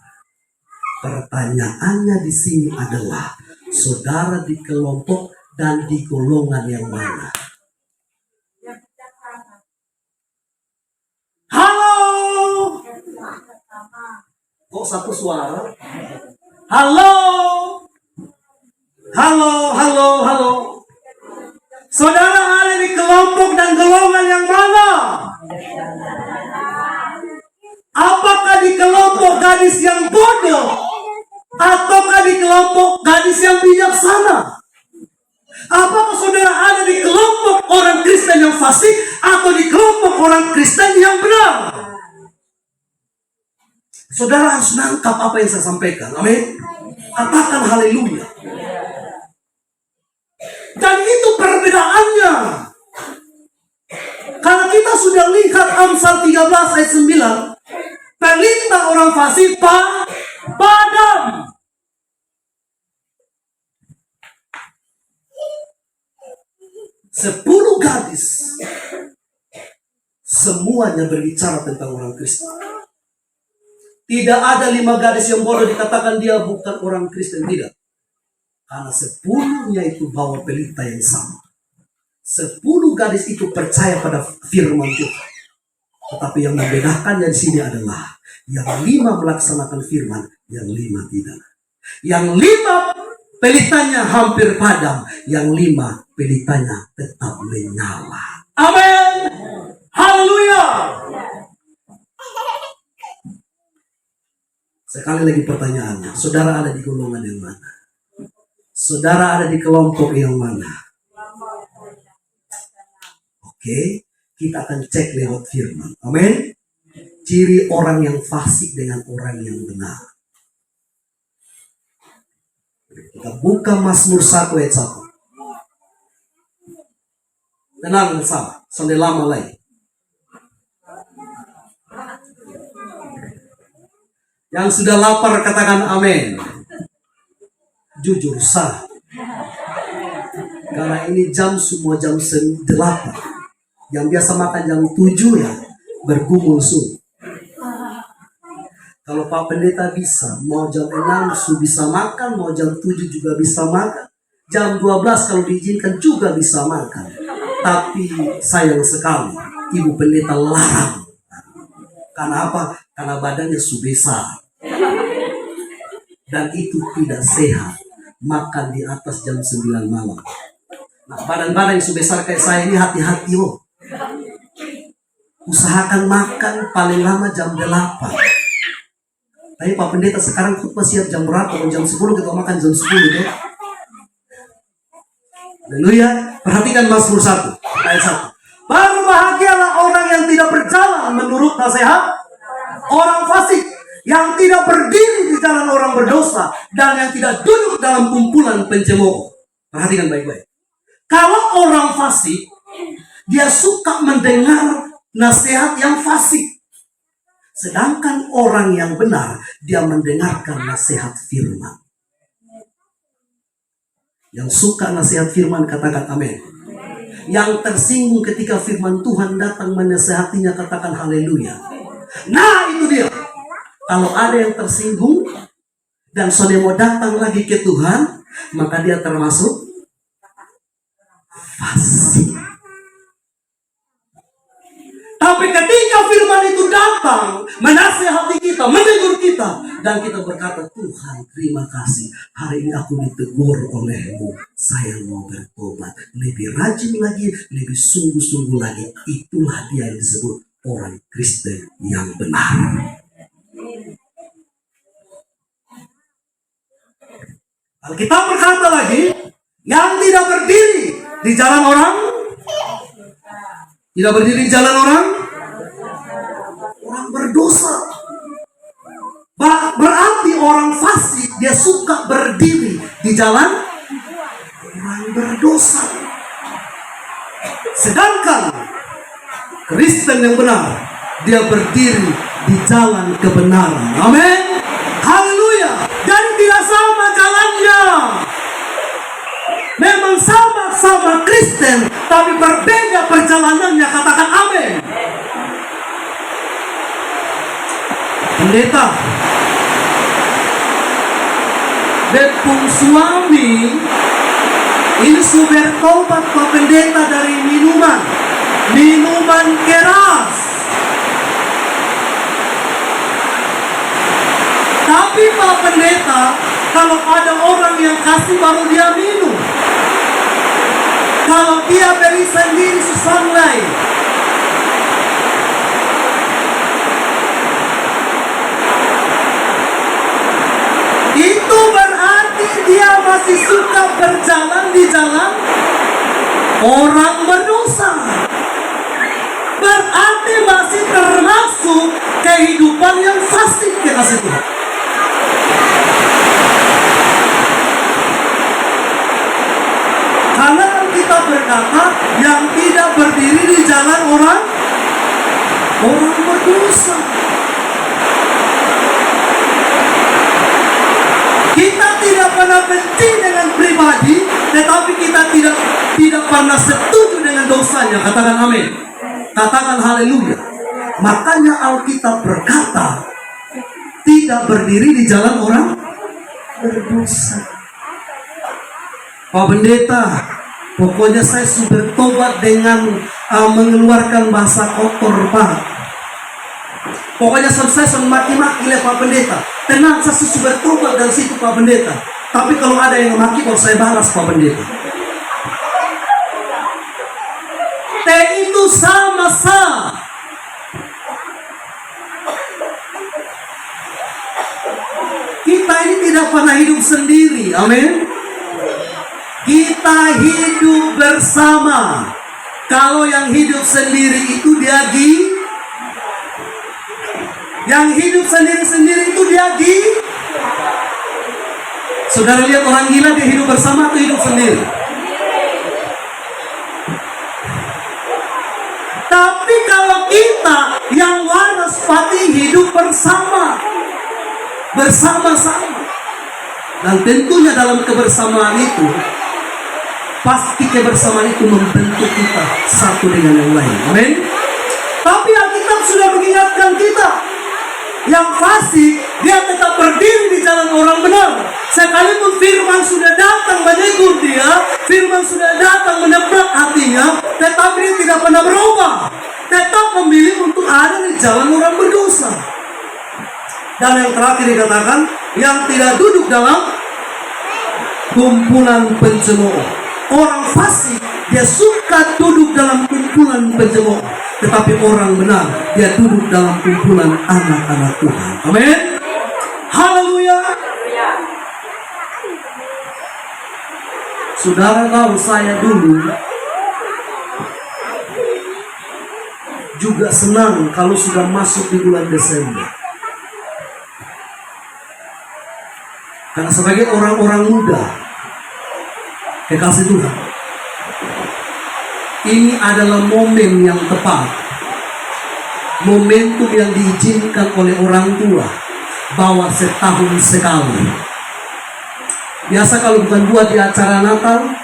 A: Pertanyaannya di sini adalah, saudara di kelompok dan di golongan yang mana? Halo? Kok satu suara? Halo? Halo? Saudara ada di kelompok dan golongan yang mana? Apakah di kelompok gadis yang bodoh? Ataukah di kelompok gadis yang bijaksana? Apakah saudara ada di kelompok orang Kristen yang fasik atau di kelompok orang Kristen yang benar? Saudara harus nangkap apa yang saya sampaikan. Amin. Katakan haleluya. Dan itu perbedaannya. Karena kita sudah lihat Amsal 13 ayat 9. Pelita orang fasik padam. Sepuluh gadis semuanya berbicara tentang orang Kristen. Tidak ada 5 gadis yang bodoh dikatakan dia bukan orang Kristen, tidak. Karena 10-nya itu bawa pelita yang sama. 10 gadis itu percaya pada firman Tuhan. Tetapi yang membedakannya di sini adalah yang 5 melaksanakan firman, yang 5 tidak. Yang 5 pelitanya hampir padam, yang 5 pelitanya tetap menyala. Amin. Haleluya. Sekali lagi pertanyaannya, saudara ada di golongan yang mana? Saudara ada di kelompok yang mana? Oke, kita akan cek lewat firman. Amin. Ciri orang yang fasik dengan orang yang benar. Kita buka Mazmur 1 ayat 1. Tenang bersama, sampai lama lagi. Yang sudah lapar katakan amin. Jujur sah. Karena ini jam semua jam 8. Yang biasa makan jam 7 ya bergumul su. Kalau Pak Pendeta bisa, mau jam 6 su bisa makan, mau jam 7 juga bisa makan. Jam 12 kalau diizinkan juga bisa makan. Tapi sayang sekali, Ibu Pendeta larang. Karena apa? Karena badannya su besar. Dan itu tidak sehat. Makan di atas jam 9 malam. Nah, badan-badan yang su besar kayak saya ini hati-hati loh. Usahakan makan paling lama jam 8. Tapi Pak Pendeta sekarang khutbah siap jam berapa? Jam 10 kita makan jam 10 ya. Haleluya. Perhatikan Mazmur 1 ayat 1. Berbahagialah orang yang tidak berjalan menurut nasihat orang fasik, yang tidak berdiri di jalan orang berdosa, dan yang tidak duduk dalam kumpulan pencemooh. Perhatikan baik-baik. Kalau orang fasik, dia suka mendengar nasihat yang fasik. Sedangkan orang yang benar, dia mendengarkan nasihat firman. Yang suka nasihat firman katakan amin. Yang tersinggung ketika firman Tuhan datang menasehatinya katakan haleluya. Nah itu dia. Kalau ada yang tersinggung dan saudara mau datang lagi ke Tuhan, maka dia termasuk fasik. Tapi ketika firman itu datang, menasihati kita, menegur kita, dan kita berkata, Tuhan terima kasih, hari ini aku ditegur oleh-Mu, saya mau bertobat, lebih rajin lagi, lebih sungguh-sungguh lagi. Itulah dia yang disebut orang Kristen yang benar. Alkitab berkata lagi, yang tidak berdiri di jalan orang, tidak berdiri di jalan orang berdosa. Berarti orang fasik dia suka berdiri di jalan orang berdosa. Sedangkan Kristen yang benar, dia berdiri di jalan kebenaran. Amin. Haleluya. Dan tidak sama jalannya. Memang sama-sama Kristen, tapi berbeda perjalanannya. Katakan amin. Pendeta, Bepung suami ini sudah bertobat Pak Pendeta dari minuman keras. Tapi Pak Pendeta, kalau ada orang yang kasih baru dia minum. Kalau dia beli sendiri susah lain. Itu berarti dia masih suka berjalan di jalan orang berdosa. Berarti masih termasuk kehidupan yang fasik dikasih Tuhan. Karena kita berkata yang tidak berdiri di jalan orang berdosa. Kita tidak pernah benci dengan pribadi, tetapi kita tidak pernah setuju dengan dosanya. Katakan amin. Katakan haleluya. Makanya Alkitab berkata tidak berdiri di jalan orang berdosa. Pak Pendeta, Pokoknya saya sudah bertobat dengan mengeluarkan bahasa kotor, Pak. Pokoknya saya maki-maki oleh Pak Pendeta. Tenang, saya sudah bertobat dari situ, Pak Pendeta. Tapi kalau ada yang maki, baru saya balas, Pak Pendeta. Itu sama-sama. Kita ini tidak pernah hidup sendiri, amin. Kita hidup bersama. Kalau yang hidup sendiri itu dia yang hidup sendiri-sendiri itu dia Saudara lihat orang gila, dia hidup bersama atau hidup sendiri? Tapi kalau kita yang waras pasti hidup bersama-sama. Dan tentunya dalam kebersamaan itu, pasti kebersamaan itu membentuk kita satu dengan yang lain. Amin. Tapi Alkitab sudah mengingatkan kita, yang fasik dia tetap berdiri di jalan orang benar. Sekalipun firman sudah datang menegur dia, firman sudah datang menebrak hatinya, tetapi dia tidak pernah berubah. Tetap memilih untuk ada di jalan orang berdosa. Dan yang terakhir dikatakan, yang tidak duduk dalam kumpulan pencemooh. Orang fasik dia suka duduk dalam kumpulan pencemooh, tetapi orang benar dia duduk dalam kumpulan anak-anak Tuhan. Amin. Haleluya. Saudara tahu, saya dulu juga senang kalau sudah masuk di bulan Desember. Karena sebagai orang-orang muda kekasih Tuhan, ini adalah momen yang tepat, momentum yang diizinkan oleh orang tua bahwa setahun sekali. Biasa kalau bukan buat di acara Natal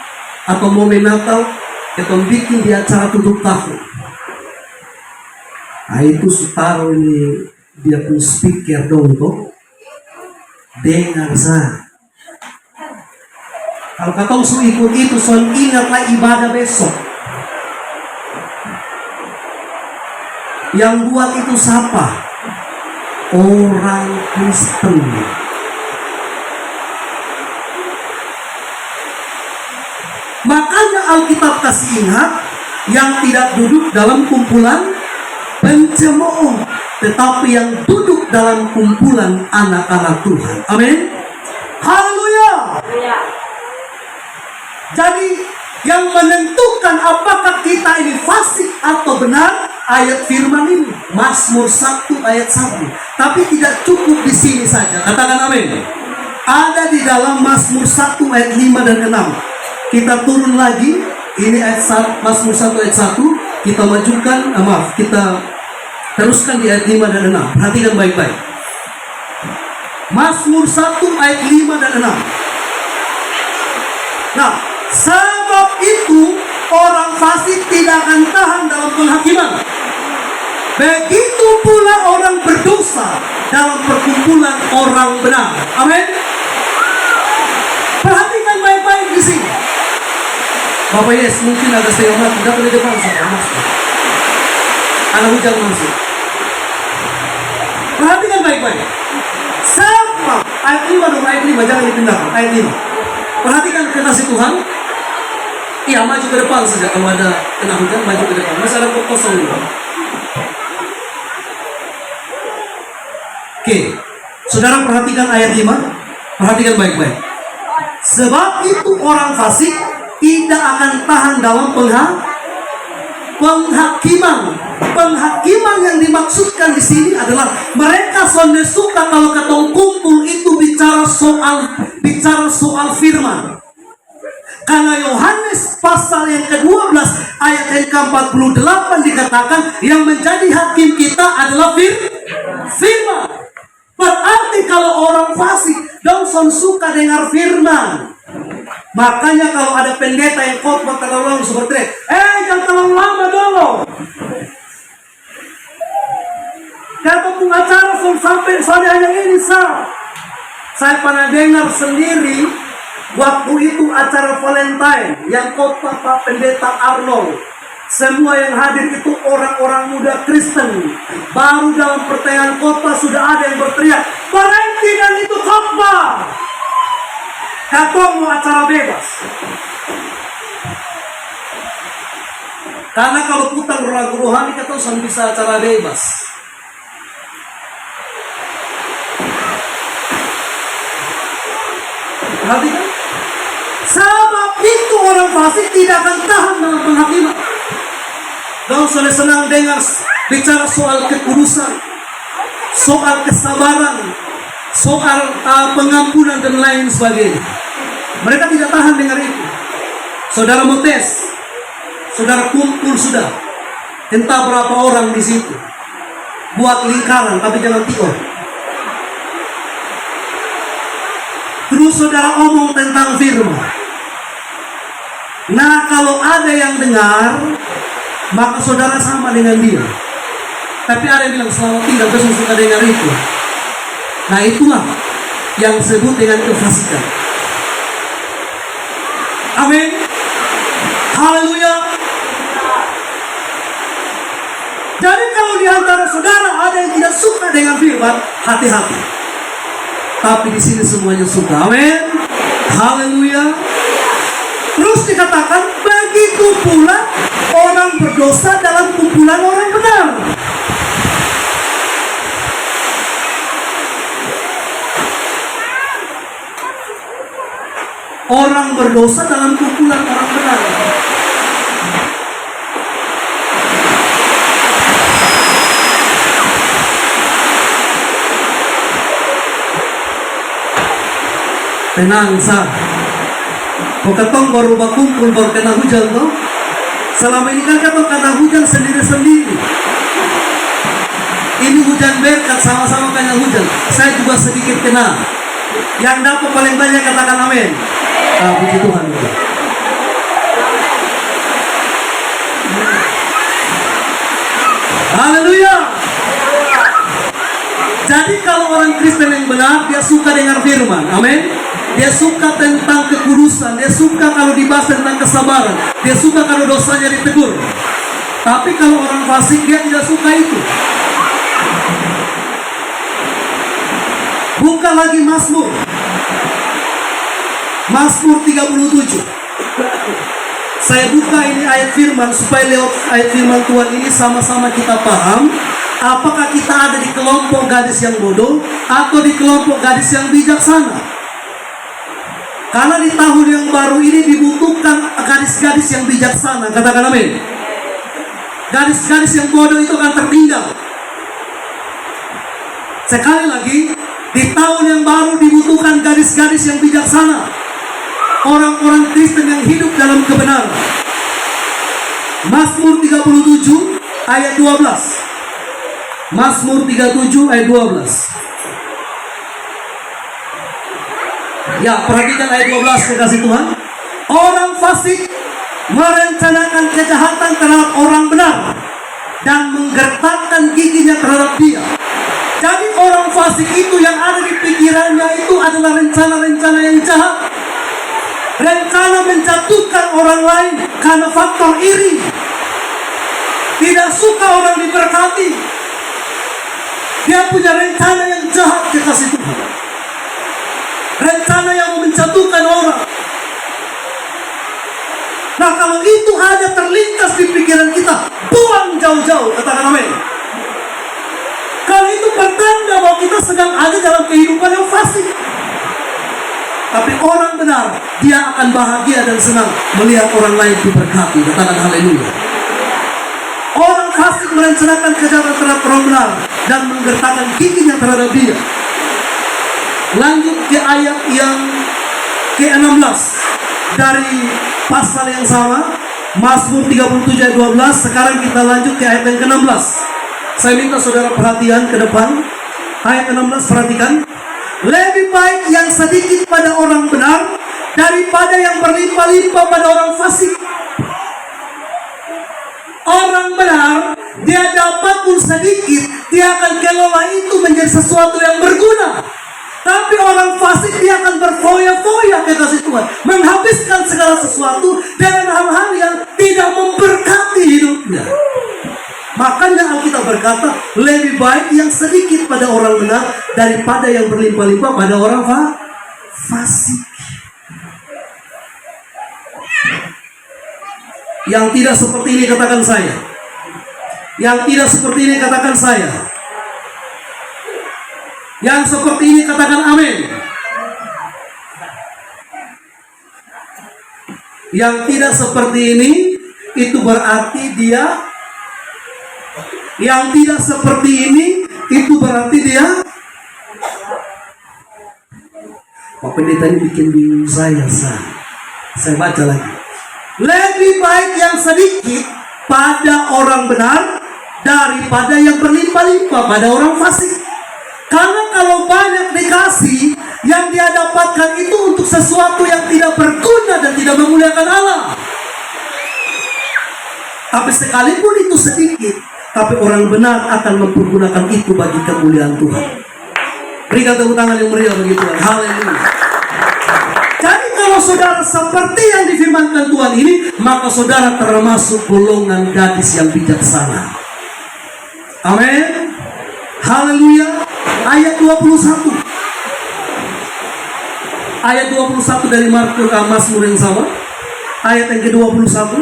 A: atau momen Natal, kita bikin di acara tutup tahun. Nah itu taruh ini dia pun speaker dong toh. Dengar saya. Kalau kata usul ikut itu, soal ingatlah ibadah besok. Yang buat itu siapa? Orang Kristen. Makanya Alkitab kasih ingat, yang tidak duduk dalam kumpulan pencemooh, tetapi yang duduk dalam kumpulan anak-anak Tuhan. Amin. Haleluya. Jadi yang menentukan apakah kita ini fasik atau benar, ayat firman ini, Mazmur 1 ayat 1. Tapi tidak cukup di sini saja. Katakan amin. Ada di dalam Mazmur 1 ayat 5 dan 6. Kita turun lagi, ini ayat 1, Mazmur 1 ayat 1. Kita majukan, kita teruskan di ayat 5 dan 6. Perhatikan baik-baik. Mazmur 1 ayat 5 dan 6. Nah, sebab itu orang fasik tidak akan tahan dalam penghakiman. Begitu pula orang berdosa dalam perkumpulan orang benar. Amin. Perhatikan baik-baik di sini. Bapak Yes, mungkin ada setengah mati, datang di depan saya masuk. Anak hujan masuk. Perhatikan baik-baik. Sama ayat 5 dong, ayat 5 jangan dipindahkan, ayat 5. Perhatikan kekasih Tuhan. Iya, maju ke depan saja kalau ada kena hujan, maju ke depan. Masih ada kosong dulu. Oke, saudara perhatikan ayat 5. Perhatikan baik-baik. Sebab itu orang fasik tidak akan tahan dalam penghakiman. Penghakiman yang dimaksudkan di sini adalah mereka sonde suka kalau ketong kumpul itu bicara soal firman. Karena Yohanes pasal yang ke-12 ayat yang ke-48 dikatakan yang menjadi hakim kita adalah firman. Berarti kalau orang fasik dong suka dengar firman. Makanya kalau ada pendeta yang khotbah terlalu lama seperti jangan terlalu lama dulu. Kata pengacara sampai hanya ini saya pernah dengar sendiri Waktu itu acara Valentine yang khotbah Pak Pendeta Arnold. Semua yang hadir itu orang-orang muda Kristen. Baru dalam pertengahan khotbah sudah ada yang berteriak, berhenti dan itu khotbah. Katong mau acara bebas. Karena kalau putar lagu rohani katong sama bisa acara bebas. Perhatikan. Sebab itu orang fasik tidak akan tahan dalam penghakiman. Kau sudah senang dengar bicara soal kekudusan, soal kesabaran, soal pengampunan dan lain sebagainya. Mereka tidak tahan dengar itu. Saudara mau tes, saudara kumpul sudah, entah berapa orang di situ. Buat lingkaran, tapi jangan tidur. Terus saudara omong tentang firman. Nah, kalau ada yang dengar, maka saudara sama dengan dia. Tapi ada yang bilang selamat tinggal, besok suka dengar itu. Nah, itulah yang disebut dengan kefasikan. Amin. Haleluya. Jadi kalau di antara saudara ada yang tidak suka dengan firman, hati-hati. Tapi di sini semuanya suka. Amin. Haleluya. Terus dikatakan begitu pula orang berdosa dalam kumpulan orang benar. Orang berdosa dalam kumpulan orang benar. Tenang sah. Kau ketong baru berkumpul baru kena hujan toh. Selama ini kan ketong kena hujan sendiri-sendiri. Ini hujan berkat sama-sama kena hujan. Saya juga sedikit kena. Yang dapat paling banyak katakan amin. Puji Tuhan. Haleluya. Jadi kalau orang Kristen yang benar, dia suka dengar firman. Amin. Dia suka tentang kekudusan. Dia suka kalau dibahas tentang kesabaran. Dia suka kalau dosanya ditegur. Tapi kalau orang fasik, dia tidak suka itu. Buka lagi Mazmur. Mazmur 37. Saya buka ini ayat firman supaya lewat ayat firman Tuhan ini sama-sama kita paham apakah kita ada di kelompok gadis yang bodoh atau di kelompok gadis yang bijaksana. Karena di tahun yang baru ini dibutuhkan gadis-gadis yang bijaksana. Katakan amin. Gadis-gadis yang bodoh itu akan tertinggal. Sekali lagi, di tahun yang baru dibutuhkan gadis-gadis yang bijaksana. Orang-orang Kristen yang hidup dalam kebenaran. Mazmur 37 ayat 12. Mazmur 37 ayat 12. Ya, perhatikan ayat 12 kekasih Tuhan. Orang fasik merencanakan kejahatan terhadap orang benar dan menggertakkan giginya terhadap dia. Jadi orang fasik itu yang ada di pikirannya itu adalah rencana-rencana yang jahat. Rencana menjatuhkan orang lain karena faktor iri. Tidak suka orang diberkati. Dia punya rencana yang jahat kekasih Tuhan. Rencana yang menjatuhkan orang. Nah, kalau itu ada terlintas di pikiran kita, buang jauh-jauh. Katakan amin. Kalau itu pertanda bahwa kita sedang ada dalam kehidupan yang fasik. Tapi orang benar, dia akan bahagia dan senang melihat orang lain diberkati. Katakan haleluya. Orang fasik merencanakan kejahatan terhadap orang benar dan menggertakkan giginya terhadap dia. Lanjut ke ayat yang ke-16 dari pasal yang sama, Mazmur 37 ayat 12. Sekarang kita lanjut ke ayat yang ke-16. Saya minta saudara perhatian ke depan. Ayat ke-16, perhatikan. Lebih baik yang sedikit pada orang benar daripada yang berlimpah-limpah pada orang fasik. Orang benar, dia dapat pun sedikit, dia akan kelola itu menjadi sesuatu yang berguna. Tapi orang fasik dia akan berfoya-foya kekasih Tuhan, menghabiskan segala sesuatu dengan hal-hal yang tidak memberkati hidupnya. Makanya Alkitab berkata, lebih baik yang sedikit pada orang benar daripada yang berlimpah-limpah pada orang fasik. Yang tidak seperti ini katakan saya. Yang tidak seperti ini katakan saya. Yang seperti ini katakan amin. Yang tidak seperti ini itu berarti dia. Yang tidak seperti ini itu berarti dia. Pak Pendeta ini bikin bingung saya. Saya baca lagi. Lebih baik yang sedikit pada orang benar daripada yang berlimpah-limpah pada orang fasik. Karena kalau banyak dikasih, yang dia dapatkan itu untuk sesuatu yang tidak berguna dan tidak memuliakan Allah. Tapi sekalipun itu sedikit, tapi orang benar akan mempergunakan itu bagi kemuliaan Tuhan. Berikan tepuk tangan yang meriah bagi Tuhan. Haleluya. Jadi kalau saudara seperti yang difirmankan Tuhan ini, maka saudara termasuk golongan gadis yang bijaksana. Amin. Haleluya. Ayat 21. Ayat 21 dari Mazmur yang sama. Ayat yang ke-21.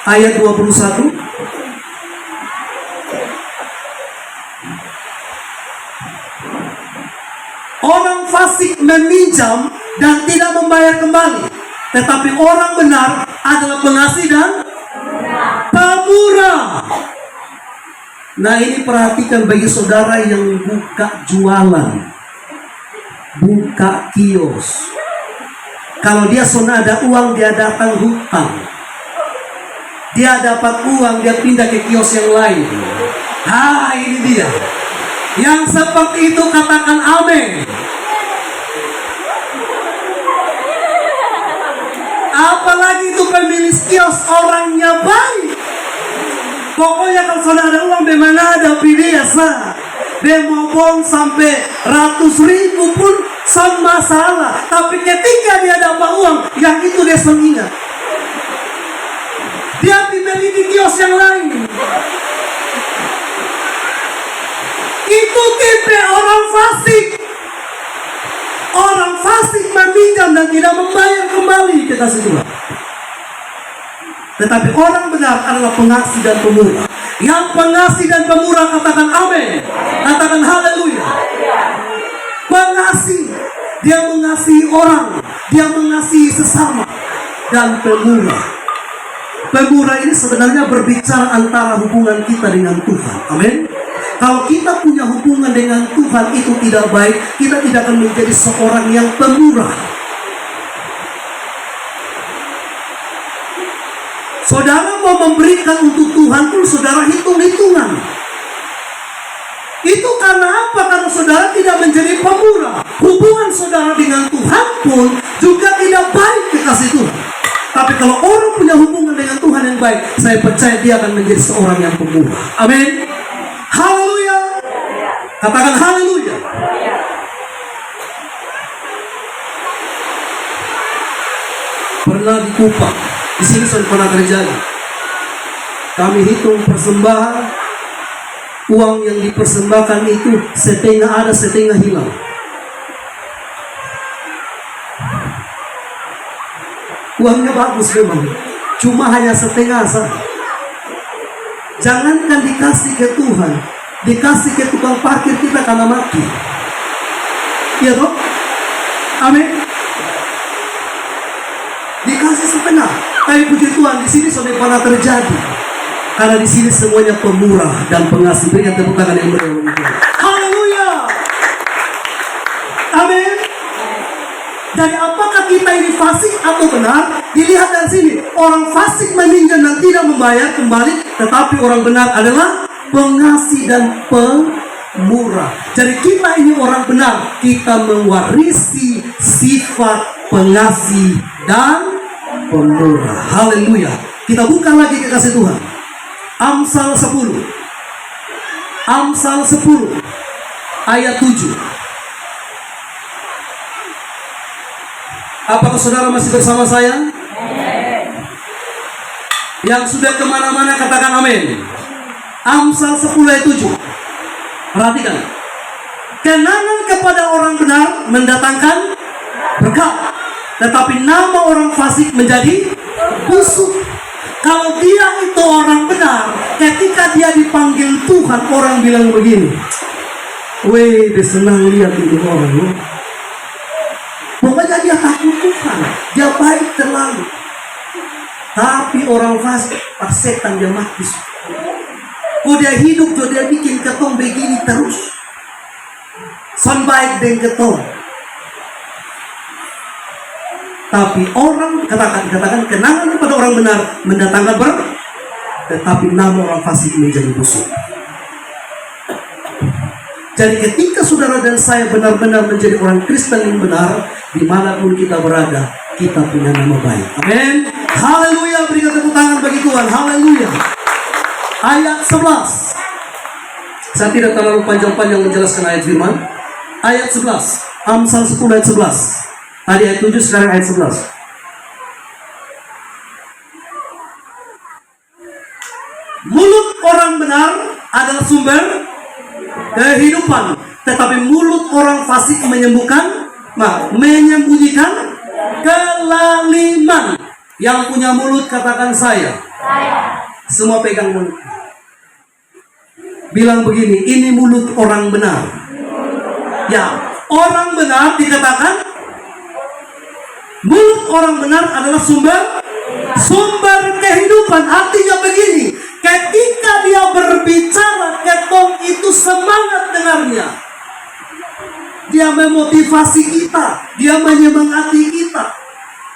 A: Ayat 21. Orang fasik meminjam dan tidak membayar kembali, tetapi orang benar adalah pengasih dan pemurah. Nah, ini perhatikan bagi saudara yang buka jualan, buka kios. Kalau dia sudah ada uang, dia datang hutang. Dia dapat uang, dia pindah ke kios yang lain. Ini dia. Yang seperti itu katakan amin. Apalagi itu pemilik kios orangnya baik. Pokoknya kalau sudah ada uang, bagaimana ada biasa. Dia mau bong sampai ratus ribu pun sama masalah. Tapi ketika dia dapat uang, yang itu dia ingat. Dia dibeli di kios yang lain. Itu tipe orang fasik. Orang fasik meminjam dan tidak membayar kembali, kekasih Tuhan. Tetapi orang benar adalah pengasih dan pemurah. Yang pengasih dan pemurah katakan amin. Katakan haleluya. Pengasih, dia mengasihi orang, dia mengasihi sesama. Dan pemurah. Pemurah ini sebenarnya berbicara antara hubungan kita dengan Tuhan. Amin. Kalau kita punya hubungan dengan Tuhan itu tidak baik, kita tidak akan menjadi seorang yang pemurah. Saudara mau memberikan untuk Tuhan pun saudara hitung-hitungan. Itu karena apa? Karena saudara tidak menjadi pemurah. Hubungan saudara dengan Tuhan pun juga tidak baik, dikasih Tuhan. Tapi kalau orang punya hubungan dengan Tuhan yang baik, saya percaya dia akan menjadi seorang yang pemurah. Amin. Haleluya. Katakan haleluya. Pernah di Kupang, di sini sudah pernah terjadi. Kami hitung persembahan, uang yang dipersembahkan itu setengah ada, setengah hilang. Uangnya bagus memang, cuma hanya setengah saja. Jangankan dikasih ke Tuhan, dikasih ke tukang parkir kita karena mati. Iya toh? Amin. Dikasih setengah. Tapi puji Tuhan, di sini sudah pernah terjadi. Karena di sini semuanya pemurah dan pengasih. Berikan tepuk tangan yang meriah. Haleluya. Amin. Dari apakah kita ini fasik atau benar? Dilihat dari sini. Orang fasik meminjam dan tidak membayar kembali, tetapi orang benar adalah pengasih dan pemurah. Jadi kita ini orang benar. Kita mewarisi sifat pengasih dan pemurah. Haleluya. Kita buka lagi kekasih Tuhan. Amsal 10. Amsal 10. ayat 7. Apakah saudara masih bersama saya? Yang sudah kemana-mana katakan amin. Amsal 10 ayat 7. Perhatikan. Kenangan kepada orang benar mendatangkan berkat, tetapi nama orang fasik menjadi busuk. Kalau dia itu orang benar, ketika dia dipanggil Tuhan, orang bilang begini, weh, dia senang lihat ini orang loh. Pokoknya dia takut Tuhan, dia baik terlalu. Tapi orang fasik, pas setan dia mati. Oh, dia hidup tuh, dia bikin ketong begini terus. Son baik dengan ketong. Tapi orang katakan kenangan kepada orang benar mendatangkan berkat, tetapi nama orang fasik menjadi busuk. Jadi ketika saudara dan saya benar-benar menjadi orang Kristen yang benar, dimanapun kita berada, kita punya nama baik. Amin. Haleluya, berikan tepuk tangan bagi Tuhan. Haleluya. Ayat 11. Saya tidak terlalu panjang-panjang menjelaskan ayat firman. Ayat 11. Amsal 10 ayat 11. Tadi ayat 7, sekarang ayat 11. Mulut orang benar adalah sumber kehidupan, tetapi mulut orang fasik menyembunyikan kelaliman. Yang punya mulut katakan saya. Semua pegang mulut. Bilang begini, ini mulut orang benar. Ya, orang benar dikatakan mulut orang benar adalah sumber kehidupan. Artinya begini, ketika dia berbicara, ketong itu semangat dengarnya. Dia memotivasi kita, dia menyemangati kita.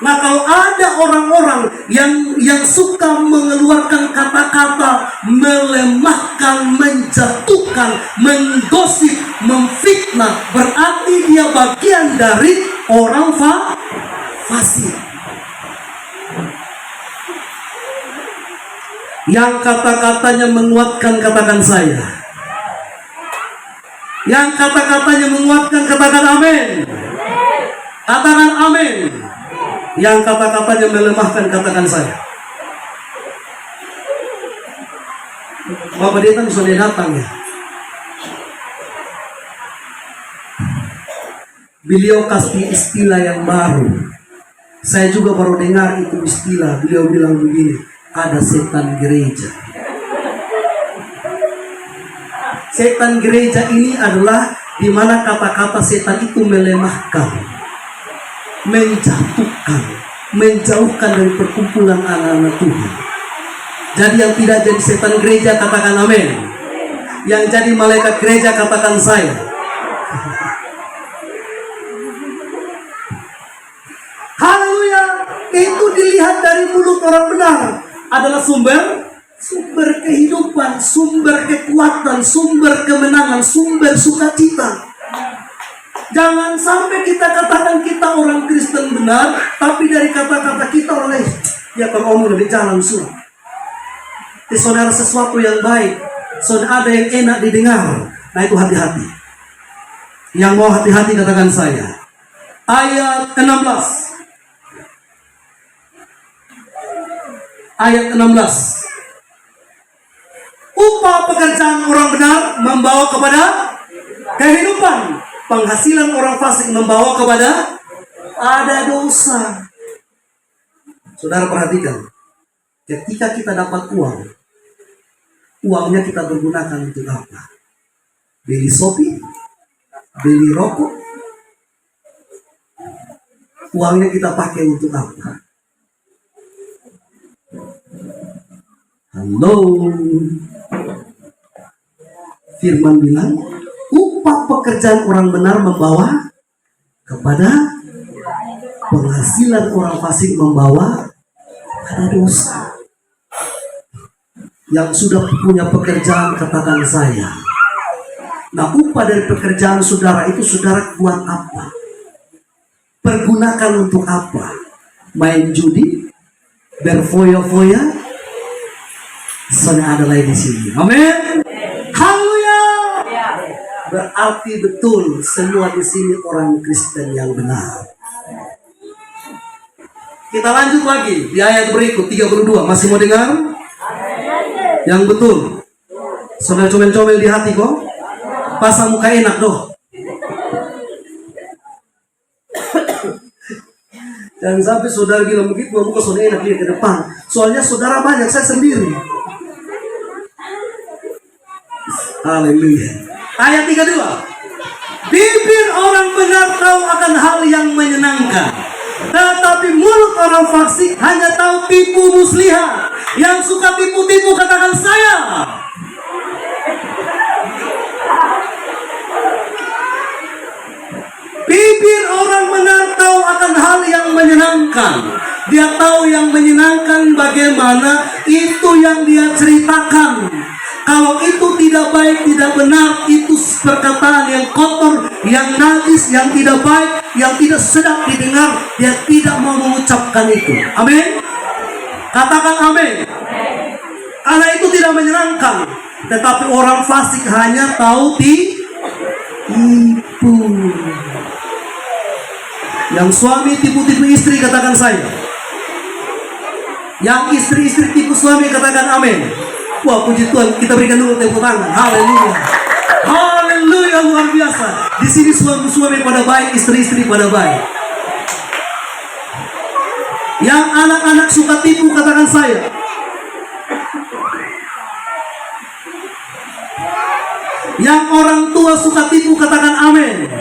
A: Nah, kalau ada orang-orang yang suka mengeluarkan kata-kata melemahkan, menjatuhkan, menggosip, memfitnah, berarti dia bagian dari orang fasik. Yang kata-katanya menguatkan, katakan saya. Yang kata-katanya menguatkan, katakan amin. Katakan amin. Yang kata-katanya melemahkan, katakan saya. Bapak datang, sudah datang ya. Beliau kasih istilah yang baru. Saya juga baru dengar itu istilah. Beliau bilang begini, ada setan gereja. Setan gereja ini adalah di mana kata-kata setan itu melemahkan, menjatuhkan, menjauhkan dari perkumpulan anak-anak Tuhan. Jadi yang tidak jadi setan gereja katakan amin. Yang jadi malaikat gereja katakan saya. Haleluya. Itu dilihat dari mulut orang benar adalah sumber kehidupan, sumber kekuatan, sumber kemenangan, sumber sukacita. Jangan sampai kita katakan kita orang Kristen benar, tapi dari kata-kata kita orang lain, ya kalau omong lebih jalan suruh. Saudara, sesuatu yang baik, saudara ada yang enak didengar, nah itu hati-hati. Yang mau hati-hati katakan saya. Ayat 16. Ayat 16. Upah pekerjaan orang benar membawa kepada kehidupan. Penghasilan orang fasik membawa kepada ada dosa. Saudara perhatikan. Ketika kita dapat uang, uangnya kita bergunakan untuk apa? Beli Shopee, beli rokok. Uangnya kita pakai untuk apa? Halo. Firman bilang, upah pekerjaan orang benar membawa kepada penghasilan orang fasik membawa pada dosa. Yang sudah punya pekerjaan katakan saya. Nah, upah dari pekerjaan saudara itu saudara buat apa? Pergunakan untuk apa? Main judi? Berfoya-foya? Soalnya ada lain di sini. Amin. Haleluya. berarti betul semua di sini orang Kristen yang benar. Kita lanjut lagi di ayat berikut 32. Masih mau dengar? Yang betul. Saudara comel-comel di hati kok. Pasang muka enak doh. Jangan sampai saudara bilang begitu, muka saudara enak lihat ke depan. Soalnya saudara banyak, saya sendiri. Haleluya. Ayat 32. Bibir orang benar tahu akan hal yang menyenangkan, tetapi mulut orang fasik hanya tahu tipu muslihat. Yang suka tipu-tipu katakan saya. Bibir orang benar tahu akan hal yang menyenangkan. Dia tahu yang menyenangkan bagaimana, itu yang dia ceritakan. Kalau itu tidak baik, tidak benar, itu perkataan yang kotor, yang najis, yang tidak baik, yang tidak sedap didengar, dia tidak mau mengucapkan itu. Amin. Katakan amin. Karena itu tidak menyenangkan. Tetapi orang fasik hanya tahu tipu. Yang suami tipu-tipu istri katakan saya. Yang istri-istri tipu suami katakan amin. Wah, puji Tuhan, kita berikan dulu tepuk tangan. Haleluya. Haleluya, luar biasa. Di sini suami-suami pada baik, istri-istri pada baik. Yang anak-anak suka tipu katakan saya. Yang orang tua suka tipu katakan amin.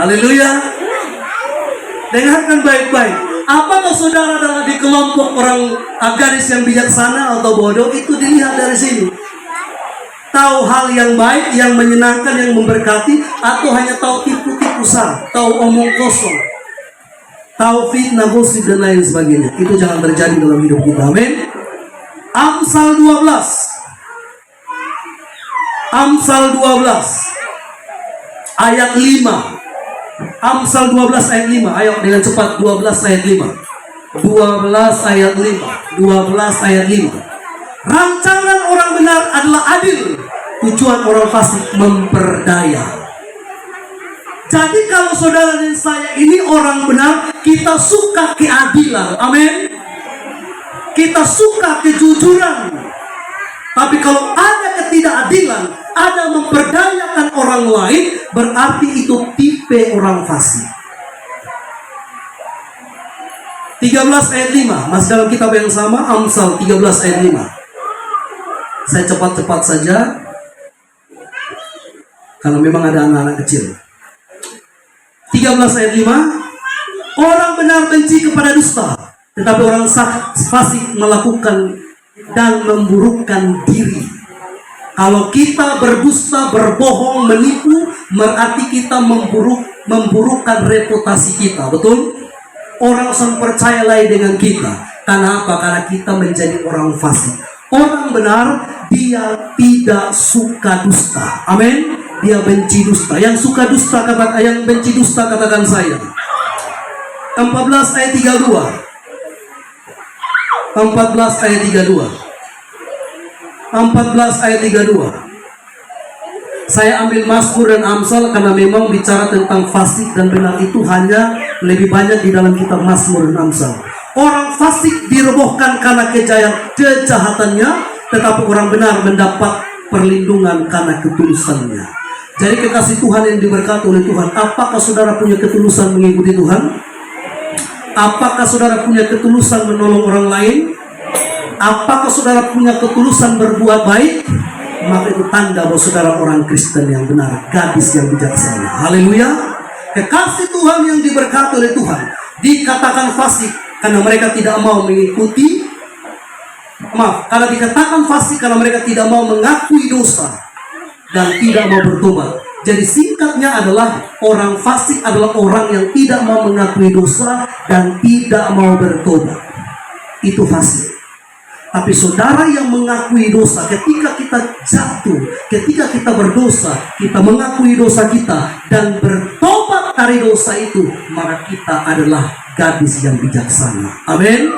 A: Haleluya. Dengarkan baik-baik. Apakah saudara adalah di kelompok orang gadis yang bijaksana atau bodoh? Itu dilihat dari sini. Tahu hal yang baik, yang menyenangkan, yang memberkati, atau hanya tahu tipu-tipu sah, tahu omong kosong, tahu fitnah, gosip dan lain sebagainya. Itu jangan terjadi dalam hidup kita. Amin. Amsal 12. Amsal 12 ayat 5. Amsal 12 ayat 5. Ayo dengan cepat, 12 ayat 5. 12 ayat 5. 12 ayat 5. Rancangan orang benar adalah adil, tujuan orang fasik memperdaya. Jadi kalau saudara dan saya ini orang benar, kita suka keadilan. Amin. Kita suka kejujuran. Tapi kalau ada ketidakadilan, ada memperdayakan orang lain, berarti itu tipe orang fasik. 13 ayat 5. Masih dalam kitab yang sama, Amsal 13 ayat 5. Saya cepat-cepat saja, kalau memang ada anak-anak kecil. 13 ayat 5. Orang benar benci kepada dusta, tetapi orang fasik melakukan dan memburukkan diri. Kalau kita berdusta, berbohong, menipu, berarti kita memburukkan reputasi kita. Betul? Orang sang percaya lagi dengan kita. Karena apa? Karena kita menjadi orang fasik. Orang benar, dia tidak suka dusta. Amin. Dia benci dusta. Yang suka dusta katakan, yang benci dusta katakan saya. 14 ayat 32. 14 ayat 32. 14 ayat 32. Saya ambil Mazmur dan Amsal karena memang bicara tentang fasik dan benar itu hanya lebih banyak di dalam kitab Mazmur dan Amsal. Orang fasik dirobohkan karena kejahatannya, tetapi orang benar mendapat perlindungan karena ketulusannya. Jadi kekasih Tuhan yang diberkati oleh Tuhan, apakah saudara punya ketulusan mengikuti Tuhan? Apakah saudara punya ketulusan menolong orang lain? Apakah saudara punya ketulusan berbuat baik? Maka itu tanda bahwa saudara orang Kristen yang benar, gadis yang bijaksana. Haleluya. Kekasih Tuhan yang diberkati oleh Tuhan dikatakan fasik karena mereka tidak mau mengikuti. Karena dikatakan fasik karena mereka tidak mau mengakui dosa dan tidak mau bertobat. Jadi singkatnya adalah orang fasik adalah orang yang tidak mau mengakui dosa dan tidak mau bertobat. Itu fasik. Tapi saudara yang mengakui dosa, ketika kita jatuh, ketika kita berdosa, kita mengakui dosa kita dan bertobat dari dosa itu, maka kita adalah gadis yang bijaksana. Amin.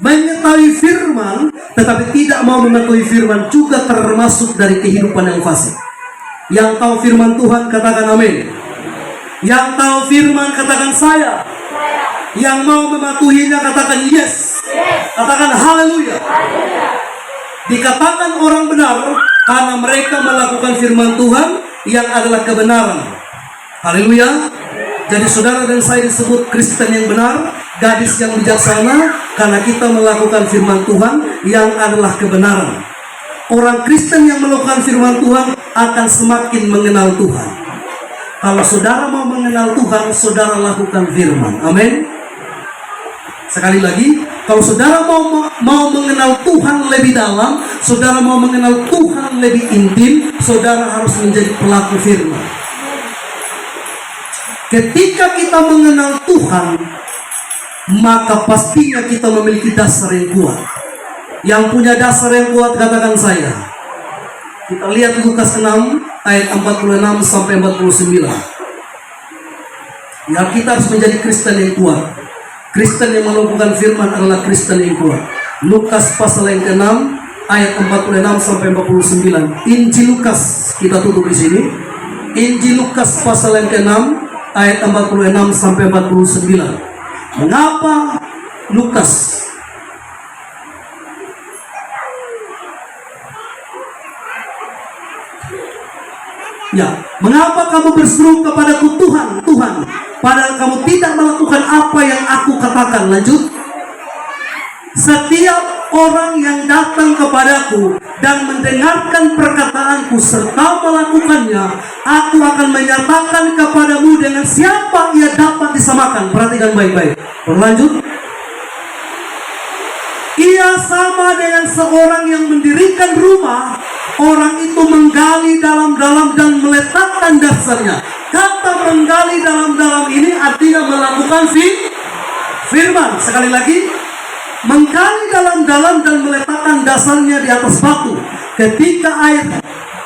A: Mengetahui firman, tetapi tidak mau mengetahui firman juga termasuk dari kehidupan yang fasik. Yang tahu firman Tuhan katakan amin. Yang tahu firman katakan saya. Yang mau mematuhinya katakan yes. Katakan haleluya. Dikatakan orang benar karena mereka melakukan firman Tuhan yang adalah kebenaran. Haleluya. Jadi saudara dan saya disebut Kristen yang benar, gadis yang bijaksana, karena kita melakukan firman Tuhan yang adalah kebenaran. Orang Kristen yang melakukan firman Tuhan akan semakin mengenal Tuhan. Kalau saudara mau mengenal Tuhan, saudara lakukan firman. Amin. Sekali lagi, kalau saudara mau mengenal Tuhan lebih dalam, saudara mau mengenal Tuhan lebih intim, saudara harus menjadi pelaku firman. Ketika kita mengenal Tuhan, maka pastinya kita memiliki dasar yang kuat. Yang punya dasar yang kuat katakan saya. Kita lihat Lukas 6 ayat 46 sampai 49. Ya, kita harus menjadi Kristen yang kuat. Kristen yang melakukan firman adalah Kristen yang kuat. Lukas pasal yang ke-6 ayat 46 sampai 49. Injil Lukas, kita tutup di sini. Injil Lukas pasal yang ke-6 ayat 46 sampai 49. Mengapa Lukas mengapa kamu berseru kepadaku Tuhan, Tuhan, padahal kamu tidak melakukan apa yang aku katakan? Lanjut. Setiap orang yang datang kepadaku dan mendengarkan perkataanku serta melakukannya, aku akan menyatakan kepadamu dengan siapa ia dapat disamakan. Perhatikan baik-baik. Berlanjut. Ia sama dengan seorang yang mendirikan rumah. Orang itu menggali dalam-dalam dan meletakkan dasarnya. Kata menggali dalam-dalam ini artinya melakukan firman. Sekali lagi, menggali dalam-dalam dan meletakkan dasarnya di atas batu. Ketika air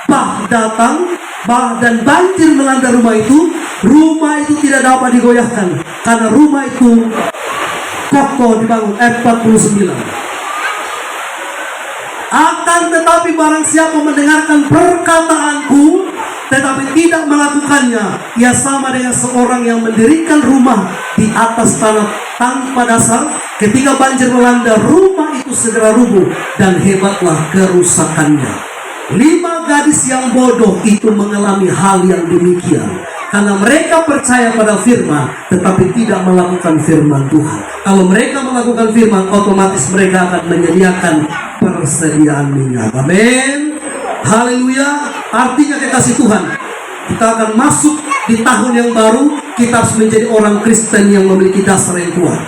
A: bah datang, bah dan banjir melanda rumah itu tidak dapat digoyahkan karena rumah itu kokoh dibangun. 49. Akan tetapi barang siapa mendengarkan perkataanku tetapi tidak melakukannya, ia sama dengan seorang yang mendirikan rumah di atas tanah tanpa dasar. Ketika banjir melanda, rumah itu segera rubuh dan hebatlah kerusakannya. 5 gadis yang bodoh itu mengalami hal yang demikian karena mereka percaya pada firman tetapi tidak melakukan firman Tuhan. Kalau mereka melakukan firman, otomatis mereka akan menyediakan persediaan minyak. Amin. Haleluya. Artinya kekasih Tuhan, kita akan masuk di tahun yang baru. Kita harus menjadi orang Kristen yang memiliki dasar yang kuat.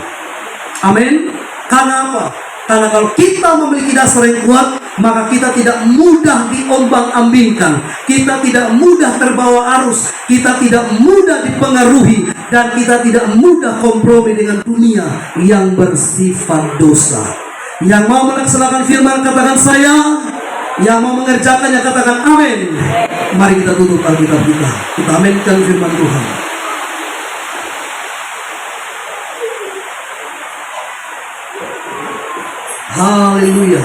A: Amin. Karena apa? Karena kalau kita memiliki dasar yang kuat, maka kita tidak mudah diombang-ambingkan, kita tidak mudah terbawa arus, kita tidak mudah dipengaruhi, dan kita tidak mudah kompromi dengan dunia yang bersifat dosa. Yang mau melaksanakan firman katakan saya, yang mau mengerjakannya katakan amin. Mari kita tutup Alkitab kita aminkan firman Tuhan. Haleluya.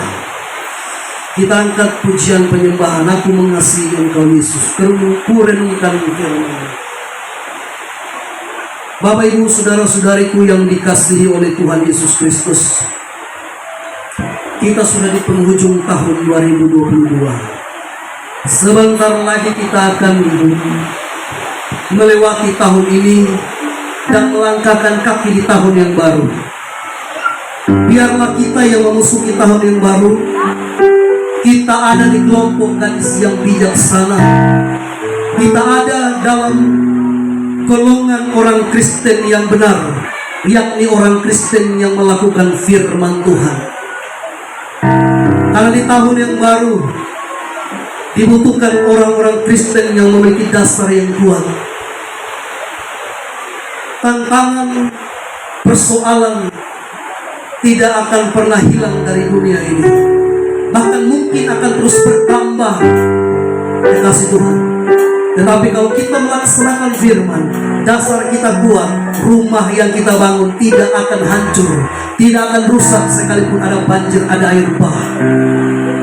A: Kita angkat pujian penyembahan. Aku mengasihi Engkau Yesus. Kurenungkan firman. Bapak Ibu saudara-saudariku yang dikasihi oleh Tuhan Yesus Kristus, kita sudah di penghujung tahun 2022. Sebentar lagi kita akan melewati tahun ini dan melangkahkan kaki di tahun yang baru. Biarlah kita yang memasuki tahun yang baru, kita ada di kelompok gadis yang bijaksana. Kita ada dalam golongan orang Kristen yang benar, yakni orang Kristen yang melakukan firman Tuhan. Karena di tahun yang baru dibutuhkan orang-orang Kristen yang memiliki dasar yang kuat. Tantangan, persoalan tidak akan pernah hilang dari dunia ini, bahkan mungkin akan terus bertambah, kekasih Tuhan. Tetapi kalau kita melaksanakan firman, dasar kita kuat, rumah yang kita bangun tidak akan hancur, tidak akan rusak sekalipun ada banjir, ada air bah,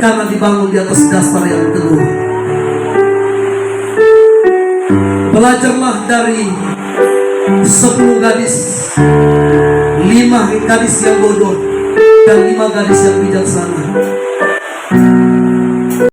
A: karena dibangun di atas dasar yang teguh. Belajarlah dari 10 gadis, 5 gadis yang bodoh dan 5 gadis yang bijaksana.